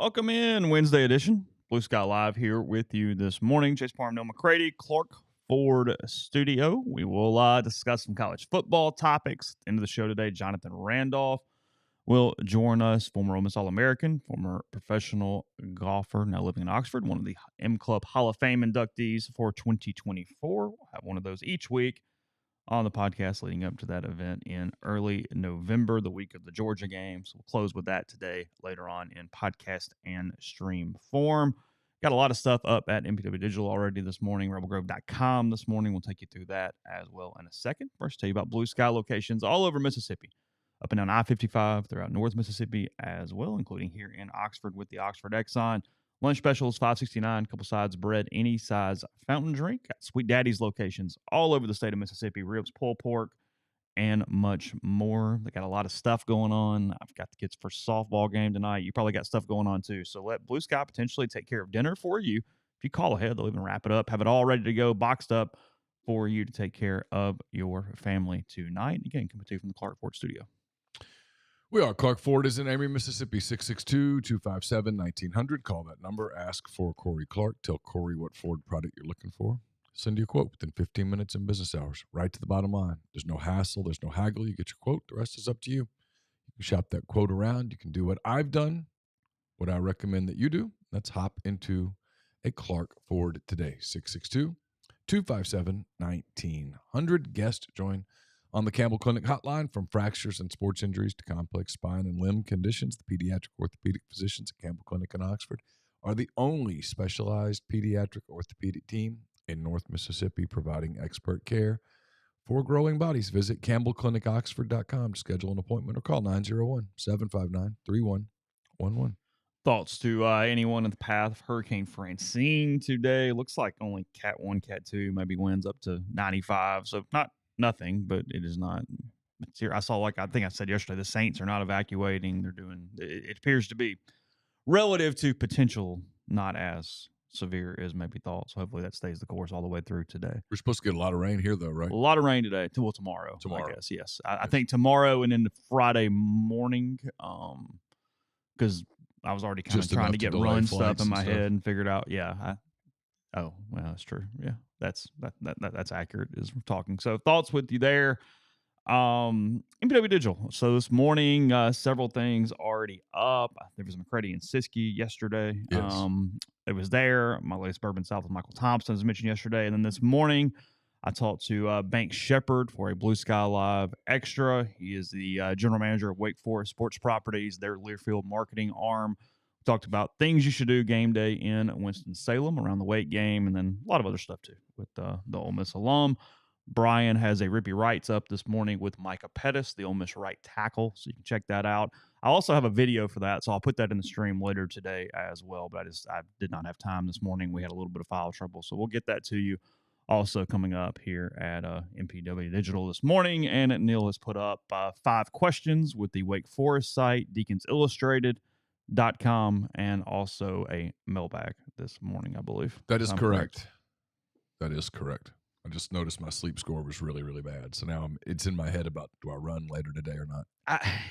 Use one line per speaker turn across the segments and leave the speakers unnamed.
Welcome in Wednesday edition. Blue Sky Live here with you this morning. Chase Parham, Neal, McCready, Clark Ford Studio. We will discuss some college football topics. At the end of the show today, Jonathan Randolph will join us, former Ole Miss All-American, former professional golfer, now living in Oxford, one of the M Club Hall of Fame inductees for 2024. We'll have one of those each week on the podcast leading up to that event in early November, the week of the Georgia game. So we'll close with that today, later on in podcast and stream form. Got a lot of stuff up at MPW Digital already this morning, rebelgrove.com this morning. We'll take you through that as well in a second. First, tell you about Blue Sky locations all over Mississippi, up and down I-55 throughout North Mississippi as well, including here in Oxford with the Oxford Exxon. Lunch specials, $5.69, couple sides of bread, any size fountain drink. Got Sweet Daddy's locations all over the state of Mississippi, ribs, pulled pork, and much more. They got a lot of stuff going on. I've got the kids' first softball game tonight. You probably got stuff going on too. So let Blue Sky potentially take care of dinner for you. If you call ahead, they'll even wrap it up, have it all ready to go, boxed up for you to take care of your family tonight. Again, coming to you from the Clark Ford Studio.
We are. Clark Ford is in Amory, Mississippi, 662-257-1900. Call that number. Ask for Corey Clark. Tell Corey what Ford product you're looking for. Send you a quote within 15 minutes in business hours. Right to the bottom line. There's no hassle. There's no haggle. You get your quote. The rest is up to you. You can shop that quote around. You can do what I've done, what I recommend that you do. Let's hop into a Clark Ford today. 662-257-1900. Guest join on the Campbell Clinic hotline. From fractures and sports injuries to complex spine and limb conditions, the pediatric orthopedic physicians at Campbell Clinic in Oxford are the only specialized pediatric orthopedic team in North Mississippi providing expert care for growing bodies. Visit campbellclinicoxford.com to schedule an appointment or call 901-759-3111.
Thoughts to anyone in the path of Hurricane Francine today? Looks like only Cat 1, Cat 2, maybe winds up to 95. So not nothing, but it is not. It's here. I saw, I think I said yesterday, the Saints are not evacuating. They're doing, it appears to be relative to potential, not as severe as maybe thought. So hopefully that stays the course all the way through today.
We're supposed to get a lot of rain here, though, right?
A lot of rain today. Well, tomorrow. I guess, yes. I think tomorrow and then Friday morning, because I was already kind of trying to get run stuff in my head and figured out, well, that's true. Yeah, that's accurate as we're talking. So thoughts with you there. MPW Digital. So this morning, several things already up. There was a McCready and Siskey yesterday.
Yes.
It was there. My latest Bourbon South with Michael Thompson, as mentioned yesterday. And then this morning, I talked to Bank Shepard for a Blue Sky Live Extra. He is the general manager of Wake Forest Sports Properties, their Learfield marketing arm. Talked about things you should do game day in Winston-Salem around the Wake game, and then a lot of other stuff too with the Ole Miss alum. Brian has a Rippy Writes up this morning with Micah Pettis, the Ole Miss right tackle, so you can check that out. I also have a video for that, so I'll put that in the stream later today as well, but I did not have time this morning. We had a little bit of file trouble, so we'll get that to you also coming up here at MPW Digital this morning. And Neal has put up 5 questions with the Wake Forest site, Deacons Illustrated.com, and also a mailbag this morning, I believe.
That is correct. That is correct. I just noticed my sleep score was really, really bad. So now it's in my head about, do I run later today or not?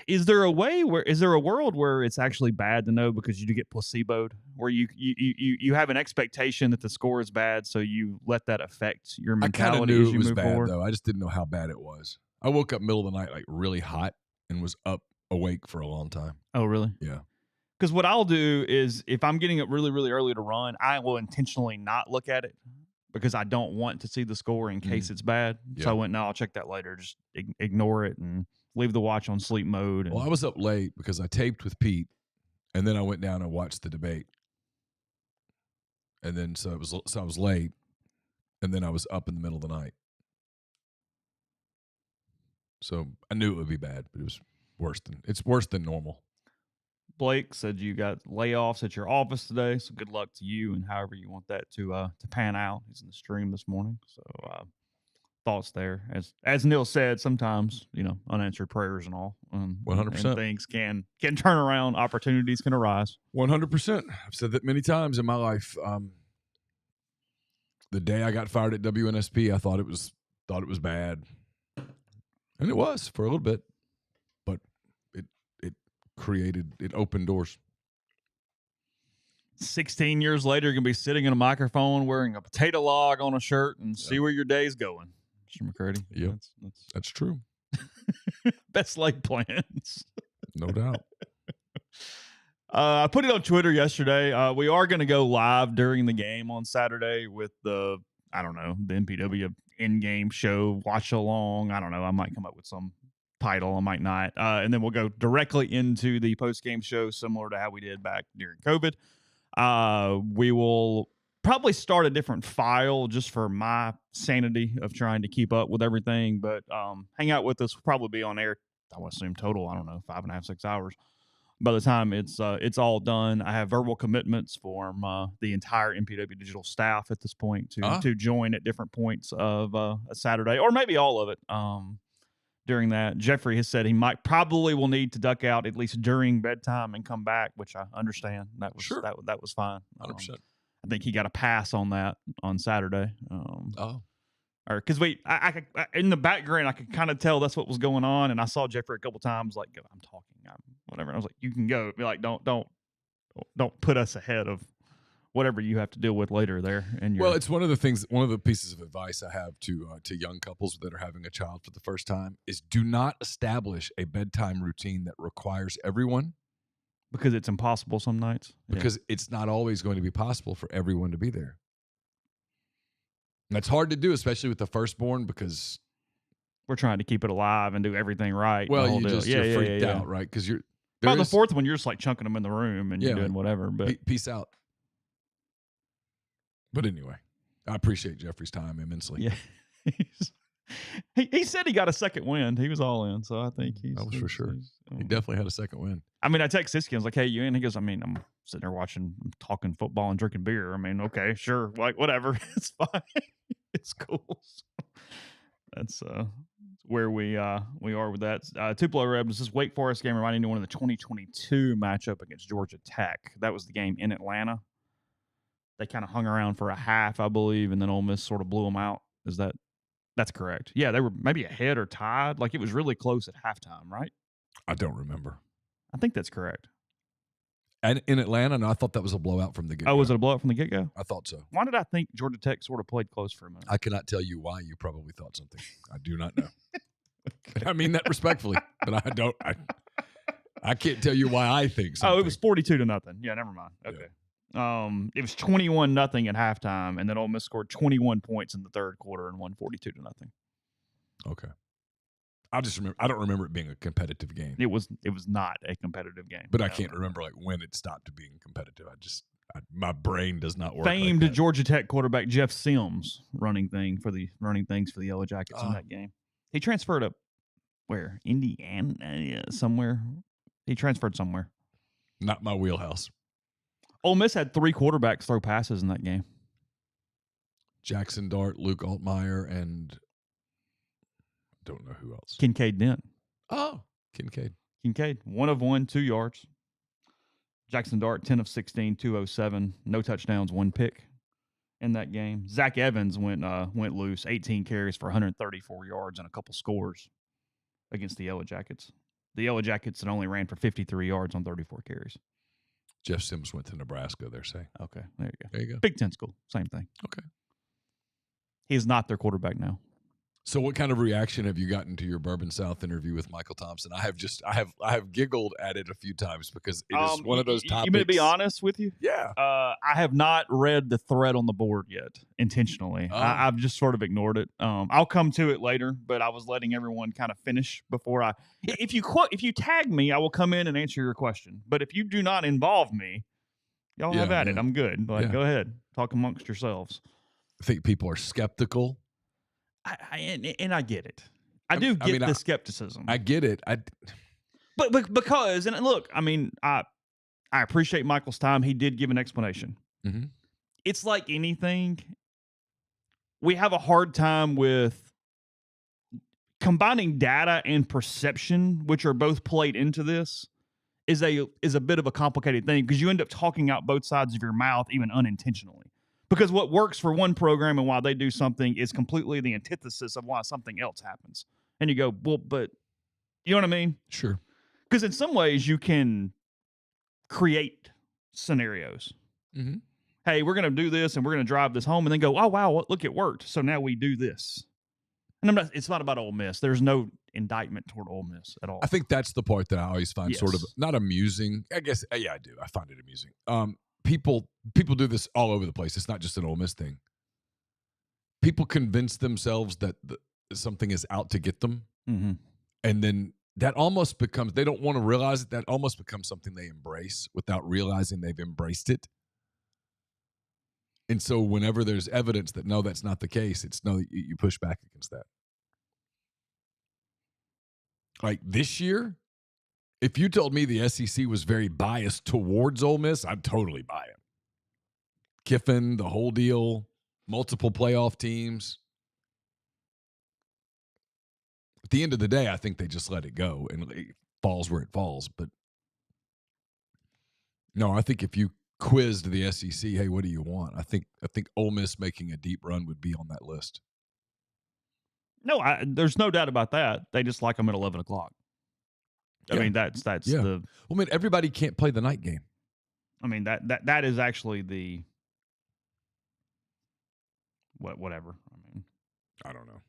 Is there a world where it's actually bad to know because you do get placeboed, where you have an expectation that the score is bad, so you let that affect your mentality as you move forward?
Though. I just didn't know how bad it was. I woke up middle of the night like really hot and was awake for a long time.
Oh, really?
Yeah.
Because what I'll do is if I'm getting up really, really early to run, I will intentionally not look at it because I don't want to see the score in case it's bad. Yeah. So I went, no, I'll check that later. Just ignore it and leave the watch on sleep mode.
Well, I was up late because I taped with Pete, and then I went down and watched the debate. And then so I was late, and then I was up in the middle of the night. So I knew it would be bad, but it's worse than normal.
Blake said you got layoffs at your office today, so good luck to you and however you want that to pan out. He's in the stream this morning, so thoughts there. As Neal said, sometimes unanswered prayers and all,
100%,
and things can turn around, opportunities can arise.
100%. I've said that many times in my life. The day I got fired at WNSP, I thought it was bad, and it was for a little bit. It opened doors.
16 years later, you're going to be sitting in a microphone wearing a potato log on a shirt and see where your day's going. Mr. McCready.
Yep. That's true.
Best laid plans.
No doubt.
I put it on Twitter yesterday. We are going to go live during the game on Saturday with the MPW in-game show, watch along. I don't know. I might come up with some title. I might not. And then we'll go directly into the post-game show, similar to how we did back during COVID. We will probably start a different file just for my sanity of trying to keep up with everything. But hang out with us. We'll probably be on air, I would assume total, 5.5, 6 hours. By the time it's all done, I have verbal commitments from the entire MPW digital staff at this point to join at different points of a Saturday, or maybe all of it. During that, Jeffrey has said he probably will need to duck out at least during bedtime and come back, which I understand. That was that was fine.
100%.
I think he got a pass on that on Saturday. Or because I in the background I could kind of tell that's what was going on, and I saw Jeffrey a couple times like, I'm talking, whatever. And I was like, you can go. Be like, don't put us ahead of whatever you have to deal with later there. And
well, it's one of the pieces of advice I have to young couples that are having a child for the first time is do not establish a bedtime routine that requires everyone.
Because it's impossible some nights.
Because it's not always going to be possible for everyone to be there. And that's hard to do, especially with the firstborn, because
we're trying to keep it alive and do everything right.
Well, you're freaked out, right? Because
the fourth one, you're just like chunking them in the room and you're doing whatever. But
peace out. But anyway, I appreciate Jeffrey's time immensely.
Yeah, he said he got a second wind. He was all in, so I think
that was for sure. He definitely had a second win.
I mean, I text Siski. I was like, "Hey, you in?" He goes, "I'm sitting there talking football and drinking beer. Okay, sure, like whatever, it's fine, it's cool." That's where we are with that. Tupelo Rebs, this Wake Forest game reminding anyone of the 2022 matchup against Georgia Tech. That was the game in Atlanta. They kind of hung around for a half, I believe, and then Ole Miss sort of blew them out. That's correct? Yeah, they were maybe ahead or tied. Like it was really close at halftime, right?
I don't remember.
I think that's correct.
And in Atlanta, no, I thought that was a blowout from the get-go.
Oh, was it a blowout from the get-go?
I thought so.
Why did I think Georgia Tech sort of played close for a minute?
I cannot tell you why. You probably thought something. I do not know. Okay. I mean that respectfully, but I don't. I can't tell you why I think something.
Oh, it was 42-0. Yeah, never mind. Okay. Yeah. It was 21-0 at halftime, and then Ole Miss scored 21 points in the third quarter and won 42-0.
Okay. I don't remember it being a competitive game.
It was not a competitive game.
But I can't remember like when it stopped being competitive. My brain does not work.
Famed
like that.
Georgia Tech quarterback Jeff Sims running things for the Yellow Jackets in that game. He transferred up where? Indiana, somewhere. He transferred somewhere.
Not my wheelhouse.
Ole Miss had 3 quarterbacks throw passes in that game.
Jackson Dart, Luke Altmaier, and I don't know who else.
Kincaid Dent.
Oh, Kincaid.
1 of 1, 2 yards. Jackson Dart, 10 of 16, 207. No touchdowns, 1 pick in that game. Zach Evans went loose, 18 carries for 134 yards and a couple scores against the Yellow Jackets. The Yellow Jackets had only ran for 53 yards on 34 carries.
Jeff Sims went to Nebraska, they're saying.
Okay, there you go.
There you go.
Big Ten school, same thing.
Okay.
He is not their quarterback now.
So what kind of reaction have you gotten to your Bourbon South interview with Michael Thompson? I have giggled at it a few times because it is one of those topics.
You mean to be honest with you?
Yeah.
I have not read the thread on the board yet intentionally. I've just sort of ignored it. I'll come to it later, but I was letting everyone kind of finish before I. If you tag me, I will come in and answer your question. But if you do not involve me, y'all have at it. I'm good. Go ahead, talk amongst yourselves.
I think people are skeptical.
And I get it. I do get the skepticism.
I get it.
But because, and look, I appreciate Michael's time. He did give an explanation.
Mm-hmm.
It's like anything. We have a hard time with combining data and perception, which are both played into this, is a bit of a complicated thing because you end up talking out both sides of your mouth, even unintentionally. Because what works for one program and why they do something is completely the antithesis of why something else happens. And you go, well, but you know what I mean?
Sure.
Because in some ways you can create scenarios.
Mm-hmm.
Hey, we're going to do this and we're going to drive this home and then go, oh, wow, look, it worked. So now we do this. And it's not about Ole Miss. There's no indictment toward Ole Miss at all.
I think that's the part that I always find sort of
Yes.
not amusing. I guess, yeah, I do. I find it amusing. People do this all over the place. It's not just an Ole Miss thing. People convince themselves that something is out to get them.
Mm-hmm.
And then that almost becomes, they don't want to realize it. That almost becomes something they embrace without realizing they've embraced it. And so whenever there's evidence that, no, that's not the case, it's no, you push back against that. Like this year, if you told me the SEC was very biased towards Ole Miss, I'd totally buy it. Kiffin, the whole deal, multiple playoff teams. At the end of the day, I think they just let it go and it falls where it falls. But no, I think if you quizzed the SEC, hey, what do you want? I think Ole Miss making a deep run would be on that list.
No, there's no doubt about that. They just like them at 11 o'clock. I mean, that's
yeah.
the.
Well, I mean, everybody can't play the night game.
I mean, that is actually the. Whatever. I mean,
I don't know.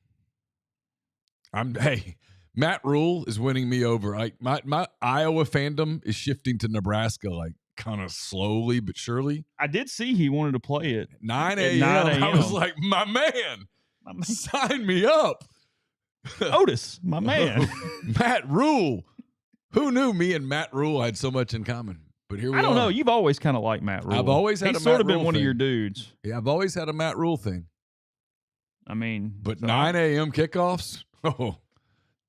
Hey, Matt Rule is winning me over. Like my Iowa fandom is shifting to Nebraska, like kind of slowly but surely.
I did see he wanted to play it
9 a.m. I was like, my man. Sign me up.
Otis, my man.
Matt Rule. Who knew me and Matt Rule had so much in common? But here we are.
I don't know. You've always kind of liked Matt Rule.
I've always had
He's
a
sort
Matt
of been
Rule
one
thing.
of your dudes.
Yeah, I've always had a Matt Rule thing.
I mean.
But 9 a.m. kickoffs? Oh,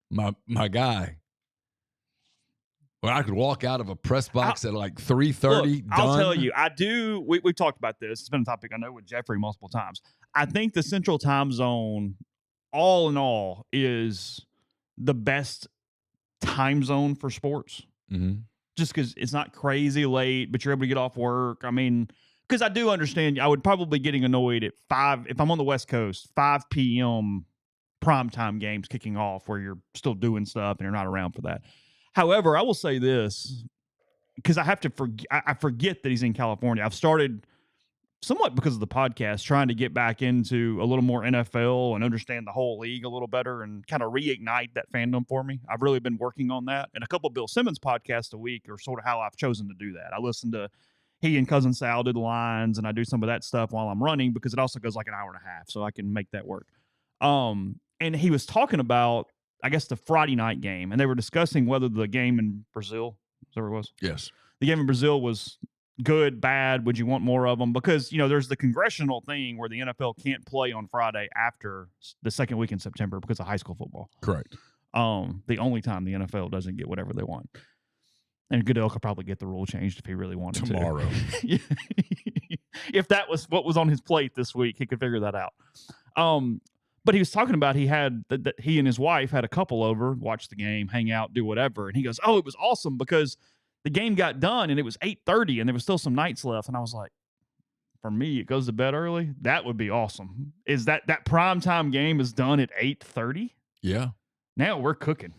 my guy. When I could walk out of a press box at like 3:30,
I'll tell you, I do. We've talked about this. It's been a topic I know with Jeffrey multiple times. I think the Central Time Zone, all in all, is the best time zone for sports.
Mm-hmm.
Just because it's not crazy late, but you're able to get off work. I mean, because I do understand, I would probably getting annoyed at 5, if I'm on the West Coast, 5 p.m. primetime games kicking off where you're still doing stuff and you're not around for that. However, I will say this, because I have to I forget that he's in California. I've started, somewhat because of the podcast, trying to get back into a little more NFL and understand the whole league a little better and kind of reignite that fandom for me. I've really been working on that. And a couple of Bill Simmons podcasts a week are sort of how I've chosen to do that. I listen to, he and Cousin Sal do the lines, and I do some of that stuff while I'm running because it also goes like an hour and a half, so I can make that work. And he was talking about, I guess, the Friday night game, and they were discussing whether the game in Brazil, is that where it was?
Yes.
The game in Brazil was good, bad, would you want more of them? Because, you know, there's the congressional thing where the NFL can't play on Friday after the second week in September because of high school football.
Correct.
The only time the NFL doesn't get whatever they want. And Goodell could probably get the rule changed if he really wanted
tomorrow.
to. If that was what was on his plate this week, he could figure that out. But he was talking about he had that he and his wife had a couple over, watch the game, hang out, do whatever. And he goes, "Oh, it was awesome because the game got done and it was 8:30 and there was still some nights left." And I was like, for me, it goes to bed early. That would be awesome. Is that primetime game is done at 8:30?
Yeah.
Now we're cooking.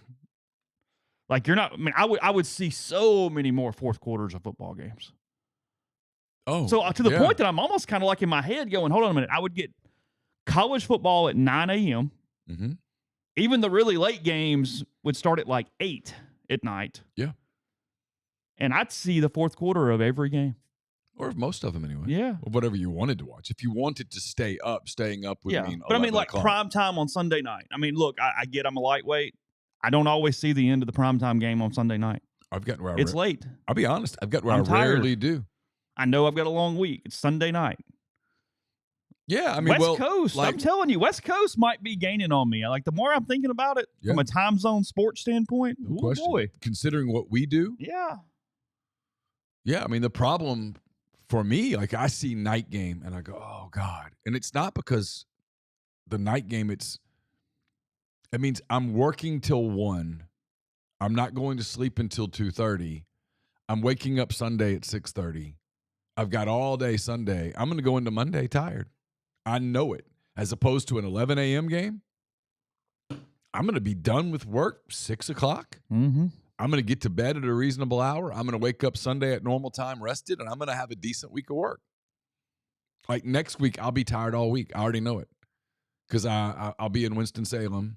Like you're not. I mean, I would see so many more fourth quarters of football games.
Oh,
so to the point that I'm almost kind of like in my head going, hold on a minute. I would get college football at 9 a.m.
Mm-hmm.
Even the really late games would start at like 8 at night.
Yeah.
And I'd see the fourth quarter of every game.
Or most of them anyway.
Yeah.
Or whatever you wanted to watch. If you wanted to staying up would mean
but I mean, like
o'clock.
prime time on Sunday night. I mean, look, I get I'm a lightweight. I don't always see the end of the primetime game on Sunday night.
I've gotten where
it's late.
I'll be honest. I've got where
I'm
I rarely do.
I know I've got a long week. It's Sunday night.
Yeah, I mean,
West Coast. I'm telling you, West Coast might be gaining on me. Like the more I'm thinking about it from a time zone sports standpoint, boy.
Considering what we do.
Yeah.
Yeah, I mean, the problem for me, like I see night game and I go, oh God. And it's not because the night game, it means I'm working till 1. I'm not going to sleep until 2:30. I'm waking up Sunday at 6:30. I've got all day Sunday. I'm going to go into Monday tired. I know it. As opposed to an 11 a.m. game, I'm going to be done with work 6 o'clock.
Mm-hmm.
I'm going to get to bed at a reasonable hour. I'm going to wake up Sunday at normal time, rested, and I'm going to have a decent week of work. Like next week, I'll be tired all week. I already know it because I'll be in Winston-Salem.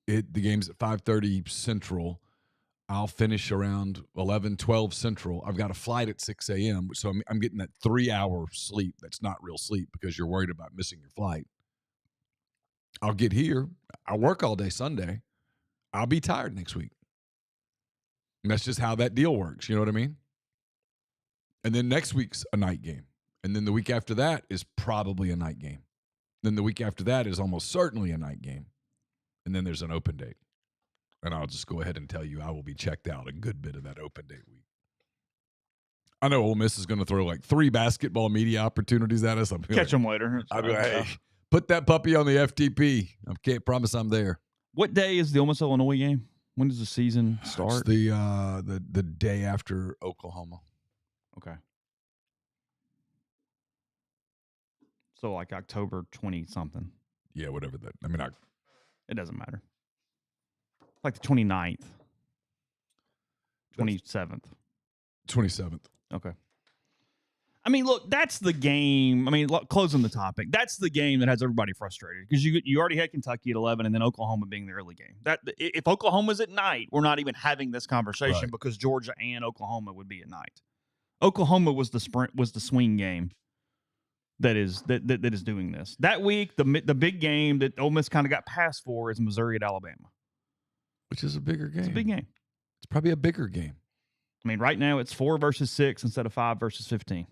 The game's at 5:30 Central. I'll finish around 11, 12 Central. I've got a flight at 6 a.m., so I'm getting that 3-hour sleep. That's not real sleep because you're worried about missing your flight. I'll get here. I'll work all day Sunday. I'll be tired next week. And that's just how that deal works. You know what I mean? And then next week's a night game. And then the week after that is probably a night game. Then the week after that is almost certainly a night game. And then there's an open date. And I'll just go ahead and tell you I will be checked out a good bit of that open date week. I know Ole Miss is going to throw like 3 basketball media opportunities at us.
Catch them later.
I'll be like, hey, put that puppy on the FTP. I can't promise I'm there.
What day is the Ole Miss Illinois game? When does the season start?
It's the day after Oklahoma.
Okay. So like October 20-something.
Yeah, whatever that.
It doesn't matter. Like the 29th. 27th.
27th.
Okay. I mean, look, that's the game. I mean, closing the topic, that's the game that has everybody frustrated because you already had Kentucky at 11 and then Oklahoma being the early game. That if Oklahoma's at night, we're not even having this conversation because Georgia and Oklahoma would be at night. Oklahoma was the swing game that is doing this. That week, the big game that Ole Miss kind of got passed for is Missouri at Alabama.
Which is a bigger game.
It's a big game.
It's probably a bigger game.
I mean, right now it's 4 versus 6 instead of 5 versus 15.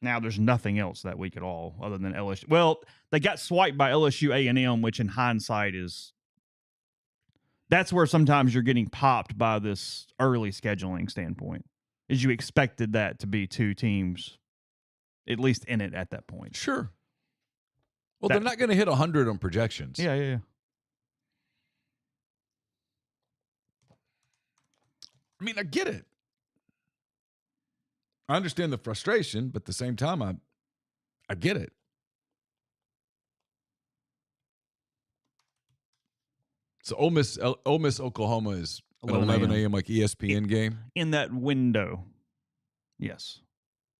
Now there's nothing else that week at all other than LSU. Well, they got swiped by LSU A&M, which in hindsight that's where sometimes you're getting popped by this early scheduling standpoint. Is you expected that to be 2 teams at least in it at that point.
Sure. Well, they're not going to hit 100 on projections.
Yeah.
I mean, I get it. I understand the frustration, but at the same time, I get it. So Ole Miss, Oklahoma is an 11 a.m. like ESPN game?
In that window, yes.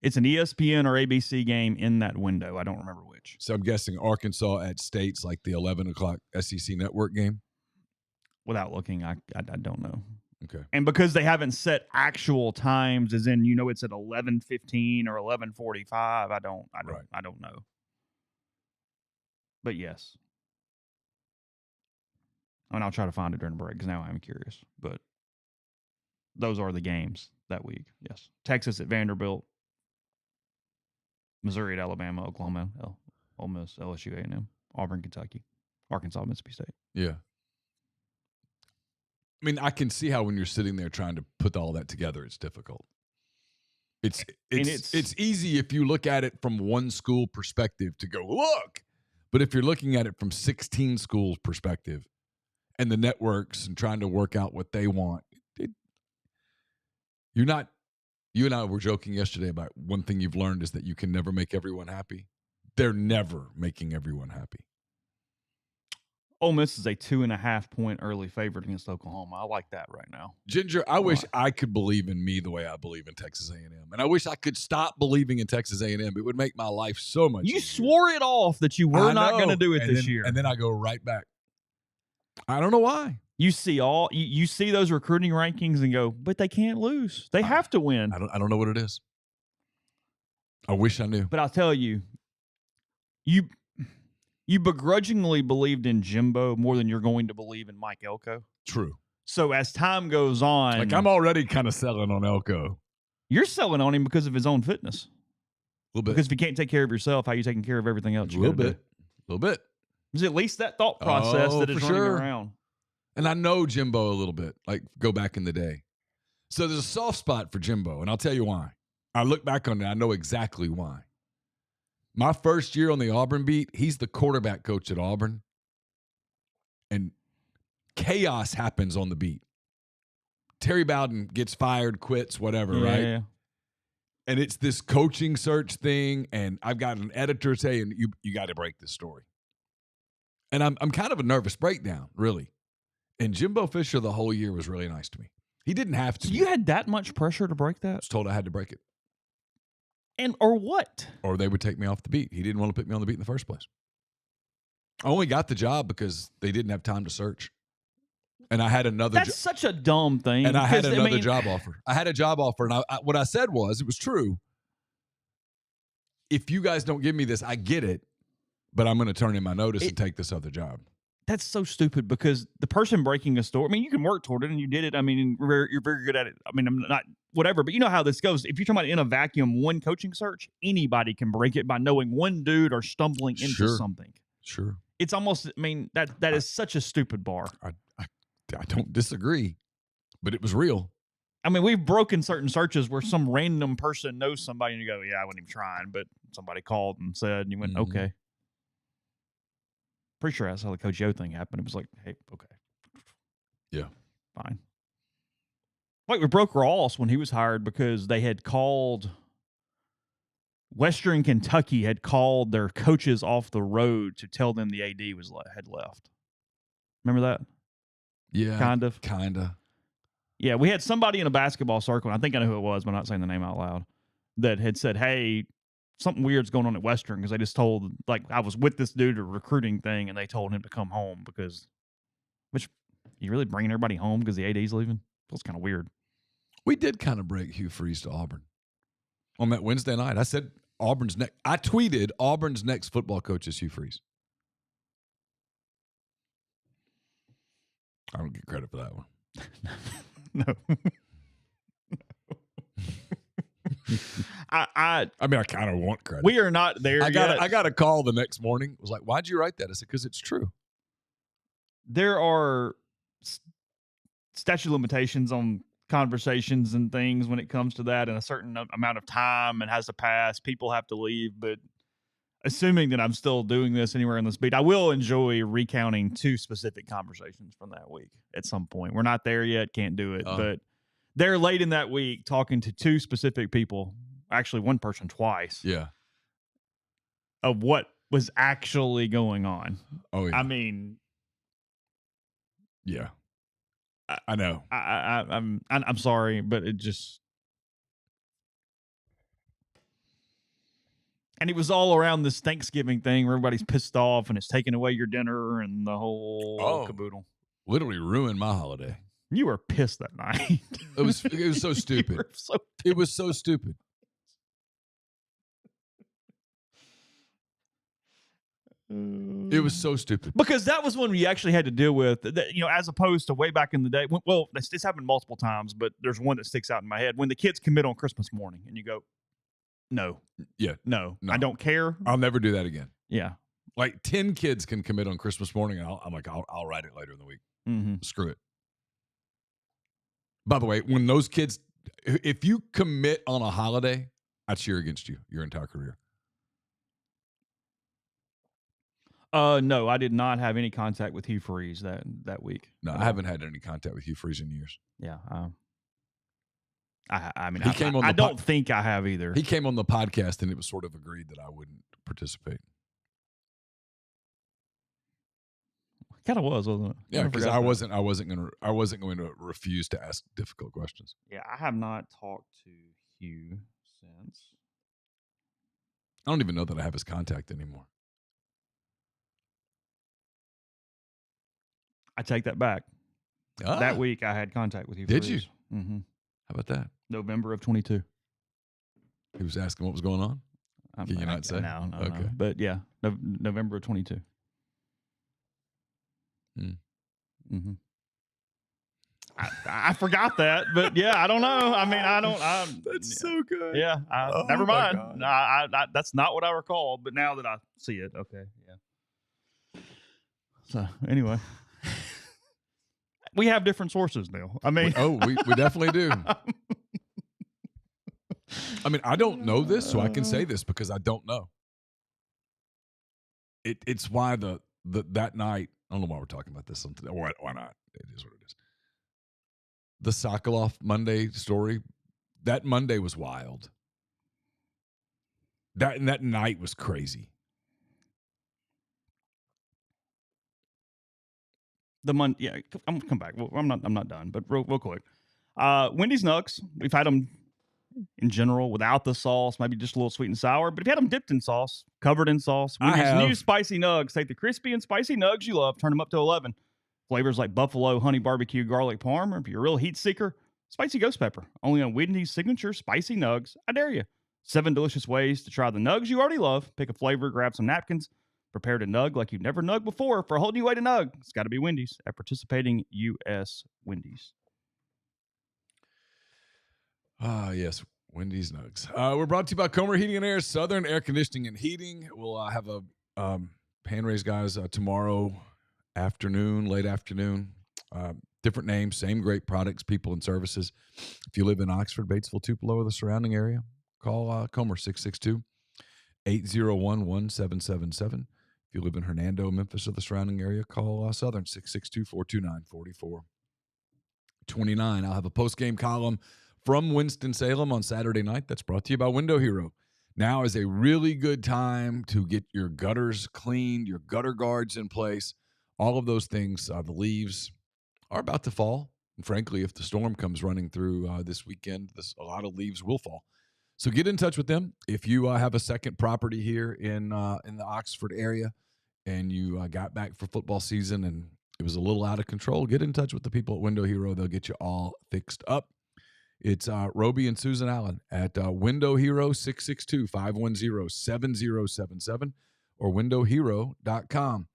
It's an ESPN or ABC game in that window. I don't remember which.
So I'm guessing Arkansas at State's like the 11 o'clock SEC network game?
Without looking, I don't know.
Okay.
And because they haven't set actual times, as in, it's at 11:15 or 11:45, I don't know. But yes. I mean, I'll try to find it during the break because now I'm curious. But those are the games that week. Yes. Texas at Vanderbilt, Missouri at Alabama, Oklahoma, Ole Miss, LSU, A&M, Auburn, Kentucky, Arkansas, Mississippi State.
Yeah. I mean, I can see how when you're sitting there trying to put all that together, it's difficult. It's easy if you look at it from one school perspective to go, look. But if you're looking at it from 16 schools' perspective and the networks and trying to work out what they want, you and I were joking yesterday about one thing you've learned is that you can never make everyone happy. They're never making everyone happy.
Ole Miss is a 2.5-point early favorite against Oklahoma. I like that right now.
Ginger, I wish I could believe in me the way I believe in Texas A&M. And I wish I could stop believing in Texas A&M. It would make my life so much easier.
You swore it off that you were not going to do it this year.
And then I go right back. I don't know why.
You see you see those recruiting rankings and go, but they can't lose. They have to win.
I don't know what it is. I wish I knew.
But I'll tell you, you begrudgingly believed in Jimbo more than you're going to believe in Mike Elko.
True.
So as time goes on,
like I'm already kind of selling on Elko.
You're selling on him because of his own fitness.
A little bit.
Because if you can't take care of yourself, how are you taking care of everything else?
A little bit.
There's at least that thought process that is running around.
And I know Jimbo a little bit, like go back in the day. So there's a soft spot for Jimbo, and I'll tell you why. I look back on it, I know exactly why. My first year on the Auburn beat, he's the quarterback coach at Auburn. And chaos happens on the beat. Terry Bowden gets fired, quits, whatever, right?
Yeah.
And it's this coaching search thing, and I've got an editor saying, you got to break this story. And I'm kind of a nervous breakdown, really. And Jimbo Fisher the whole year was really nice to me. He didn't have to.
So you had that much pressure to break that?
I was told I had to break it.
Or what?
Or they would take me off the beat. He didn't want to put me on the beat in the first place. I only got the job because they didn't have time to search. And I had another
That's such a dumb thing.
And I had another job offer. I had a job offer. And what I said was, it was true. If you guys don't give me this, I get it. But I'm going to turn in my notice and take this other job.
That's so stupid because the person breaking a store, I mean, you can work toward it and you did it. I mean, you're very good at it. I mean, I'm not whatever, but you know how this goes. If you're talking about in a vacuum, one coaching search, anybody can break it by knowing one dude or stumbling into something.
Sure.
It's almost, I mean, that is such a stupid bar.
I don't disagree, but it was real.
I mean, we've broken certain searches where some random person knows somebody and you go, yeah, I wasn't even trying, but somebody called and said, and you went, okay. Pretty sure that's how the Coach Yo thing happened. It was like, hey, okay.
Yeah.
Fine. Like with Broke Ross when he was hired because they had called Western Kentucky had called their coaches off the road to tell them the AD had left. Remember that?
Yeah.
Kind of. Yeah, we had somebody in a basketball circle, and I think I know who it was, but I'm not saying the name out loud, that had said, hey, something weird's going on at Western because they just told, like, I was with this dude at a recruiting thing, and they told him to come home which, you really bringing everybody home because the AD's leaving? Feels kind of weird.
We did kind of break Hugh Freeze to Auburn on that Wednesday night. I said I tweeted Auburn's next football coach is Hugh Freeze. I don't get credit for that one.
No.
I mean, I kind of want credit.
We are not there yet.
I got a call the next morning. It was like, why'd you write that? I said, because it's true.
There are statute of limitations on conversations and things when it comes to that, and a certain amount of time and has to pass. People have to leave, but assuming that I'm still doing this anywhere in this beat, I will enjoy recounting 2 specific conversations from that week at some point. We're not there yet, can't do it, but they're late in that week talking to 2 specific people, actually one person twice.
Yeah.
Of what was actually going on.
Oh, yeah.
I mean,
yeah. I know.
I'm sorry, but it just. And it was all around this Thanksgiving thing where everybody's pissed off and it's taking away your dinner and the whole caboodle.
Literally ruined my holiday.
You were pissed that night.
It was so stupid. It was so stupid. It was so stupid.
Because that was when we actually had to deal with, as opposed to way back in the day. Well, this happened multiple times, but there's one that sticks out in my head. When the kids commit on Christmas morning and you go, no.
Yeah.
No. I don't care.
I'll never do that again.
Yeah.
Like 10 kids can commit on Christmas morning, and I'm like, I'll write it later in the week.
Mm-hmm.
Screw it. By the way, when those kids, if you commit on a holiday, I cheer against you your entire career.
No, I did not have any contact with Hugh Freeze that week.
No, I haven't had any contact with Hugh Freeze in years.
Yeah. I mean,
I
don't think I have either.
He came on the podcast, and it was sort of agreed that I wouldn't participate.
Kind of was, wasn't it?
Yeah, because I wasn't going to refuse to ask difficult questions.
Yeah, I have not talked to Hugh since.
I don't even know that I have his contact anymore.
I take that back. That week I had contact with Hugh.
Did you?
Mm-hmm.
How about that?
November of 22.
He was asking what was going on? Can you not say?
No.
Okay.
No. But yeah, November of 22. Mm-hmm. I forgot that, but yeah, I don't know. I mean,
That's so good.
Yeah, never mind. That's not what I recall. But now that I see it, okay, yeah. So anyway, we have different sources now. I mean,
we definitely do. I mean, I don't know this, so I can say this because I don't know. It's why that night. I don't know why we're talking about this. Why not? It is what it is. The Sokoloff Monday story. That Monday was wild. That night was crazy.
Yeah, I'm gonna come back. Well, I'm not done, but real quick. Wendy's Nugs. We've had them in general without the sauce, maybe just a little sweet and sour. But if you had them dipped in sauce, covered in sauce, Wendy's new spicy nugs. Take the crispy and spicy nugs you love, turn them up to 11. Flavors like buffalo, honey barbecue, garlic parm, or if you're a real heat seeker, spicy ghost pepper. Only on Wendy's signature spicy nugs. I dare you. 7 delicious ways to try the nugs you already love. Pick a flavor, grab some napkins, prepare to nug like you've never nugged before for a whole new way to nug. It's got to be Wendy's at participating U.S. Wendy's.
Yes, Wendy's Nugs. We're brought to you by Comer Heating and Air, Southern Air Conditioning and Heating. We'll have a hand raise, guys, tomorrow afternoon, late afternoon. Different names, same great products, people, and services. If you live in Oxford, Batesville, Tupelo, or the surrounding area, call Comer 662-801-1777. If you live in Hernando, Memphis, or the surrounding area, call Southern 662-429-4429. I'll have a post-game column from Winston-Salem on Saturday night. That's brought to you by Window Hero. Now is a really good time to get your gutters cleaned, your gutter guards in place, all of those things. The leaves are about to fall. And frankly, if the storm comes running through this weekend, a lot of leaves will fall. So get in touch with them. If you have a second property here in the Oxford area and you got back for football season and it was a little out of control, get in touch with the people at Window Hero. They'll get you all fixed up. It's Roby and Susan Allen at Window Hero 662-510-7077 or windowhero.com.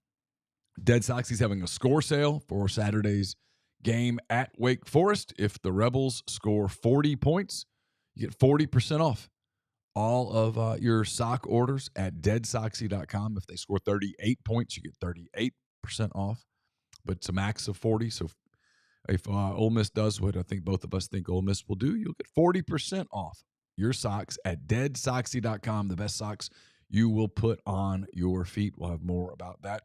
Dead Soxy's having a score sale for Saturday's game at Wake Forest. If the Rebels score 40 points, you get 40% off all of your sock orders at deadsoxy.com. If they score 38 points, you get 38% off, but it's a max of 40. So if Ole Miss does what I think both of us think Ole Miss will do, you'll get 40% off your socks at deadsoxy.com, the best socks you will put on your feet. We'll have more about that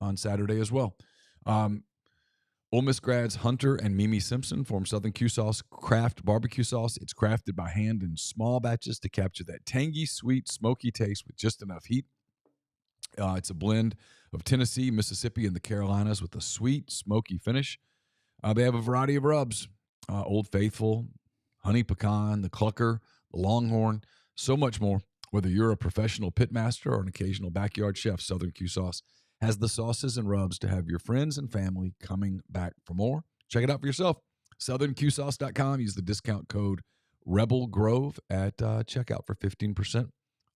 on Saturday as well. Ole Miss grads Hunter and Mimi Simpson form Southern Q Sauce Craft Barbecue Sauce. It's crafted by hand in small batches to capture that tangy, sweet, smoky taste with just enough heat. It's a blend of Tennessee, Mississippi, and the Carolinas with a sweet, smoky finish. They have a variety of rubs, Old Faithful, Honey Pecan, the Clucker, the Longhorn, so much more. Whether you're a professional pitmaster or an occasional backyard chef, Southern Q Sauce has the sauces and rubs to have your friends and family coming back for more. Check it out for yourself. SouthernQSauce.com. Use the discount code RebelGrove at checkout for 15%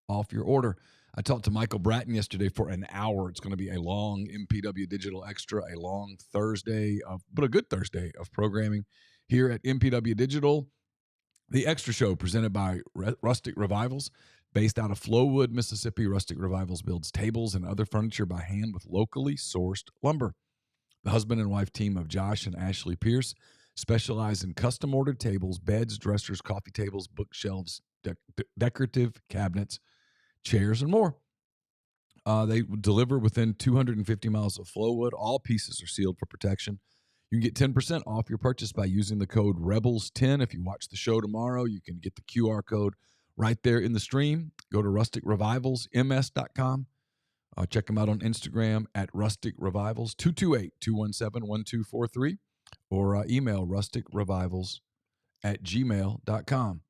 off your order. I talked to Michael Bratton yesterday for an hour. It's going to be a long MPW Digital Extra, a long Thursday, but a good Thursday of programming here at MPW Digital. The Extra Show presented by Rustic Revivals. Based out of Flowood, Mississippi, Rustic Revivals builds tables and other furniture by hand with locally sourced lumber. The husband and wife team of Josh and Ashley Pierce specialize in custom-ordered tables, beds, dressers, coffee tables, bookshelves, decorative cabinets, chairs, and more. They deliver within 250 miles of Flowood. All pieces are sealed for protection. You can get 10% off your purchase by using the code REBELS10. If you watch the show tomorrow, you can get the QR code right there in the stream. Go to rusticrevivalsms.com. Check them out on Instagram at Rustic Revivals, 228-217-1243, or email rusticrevivals@gmail.com.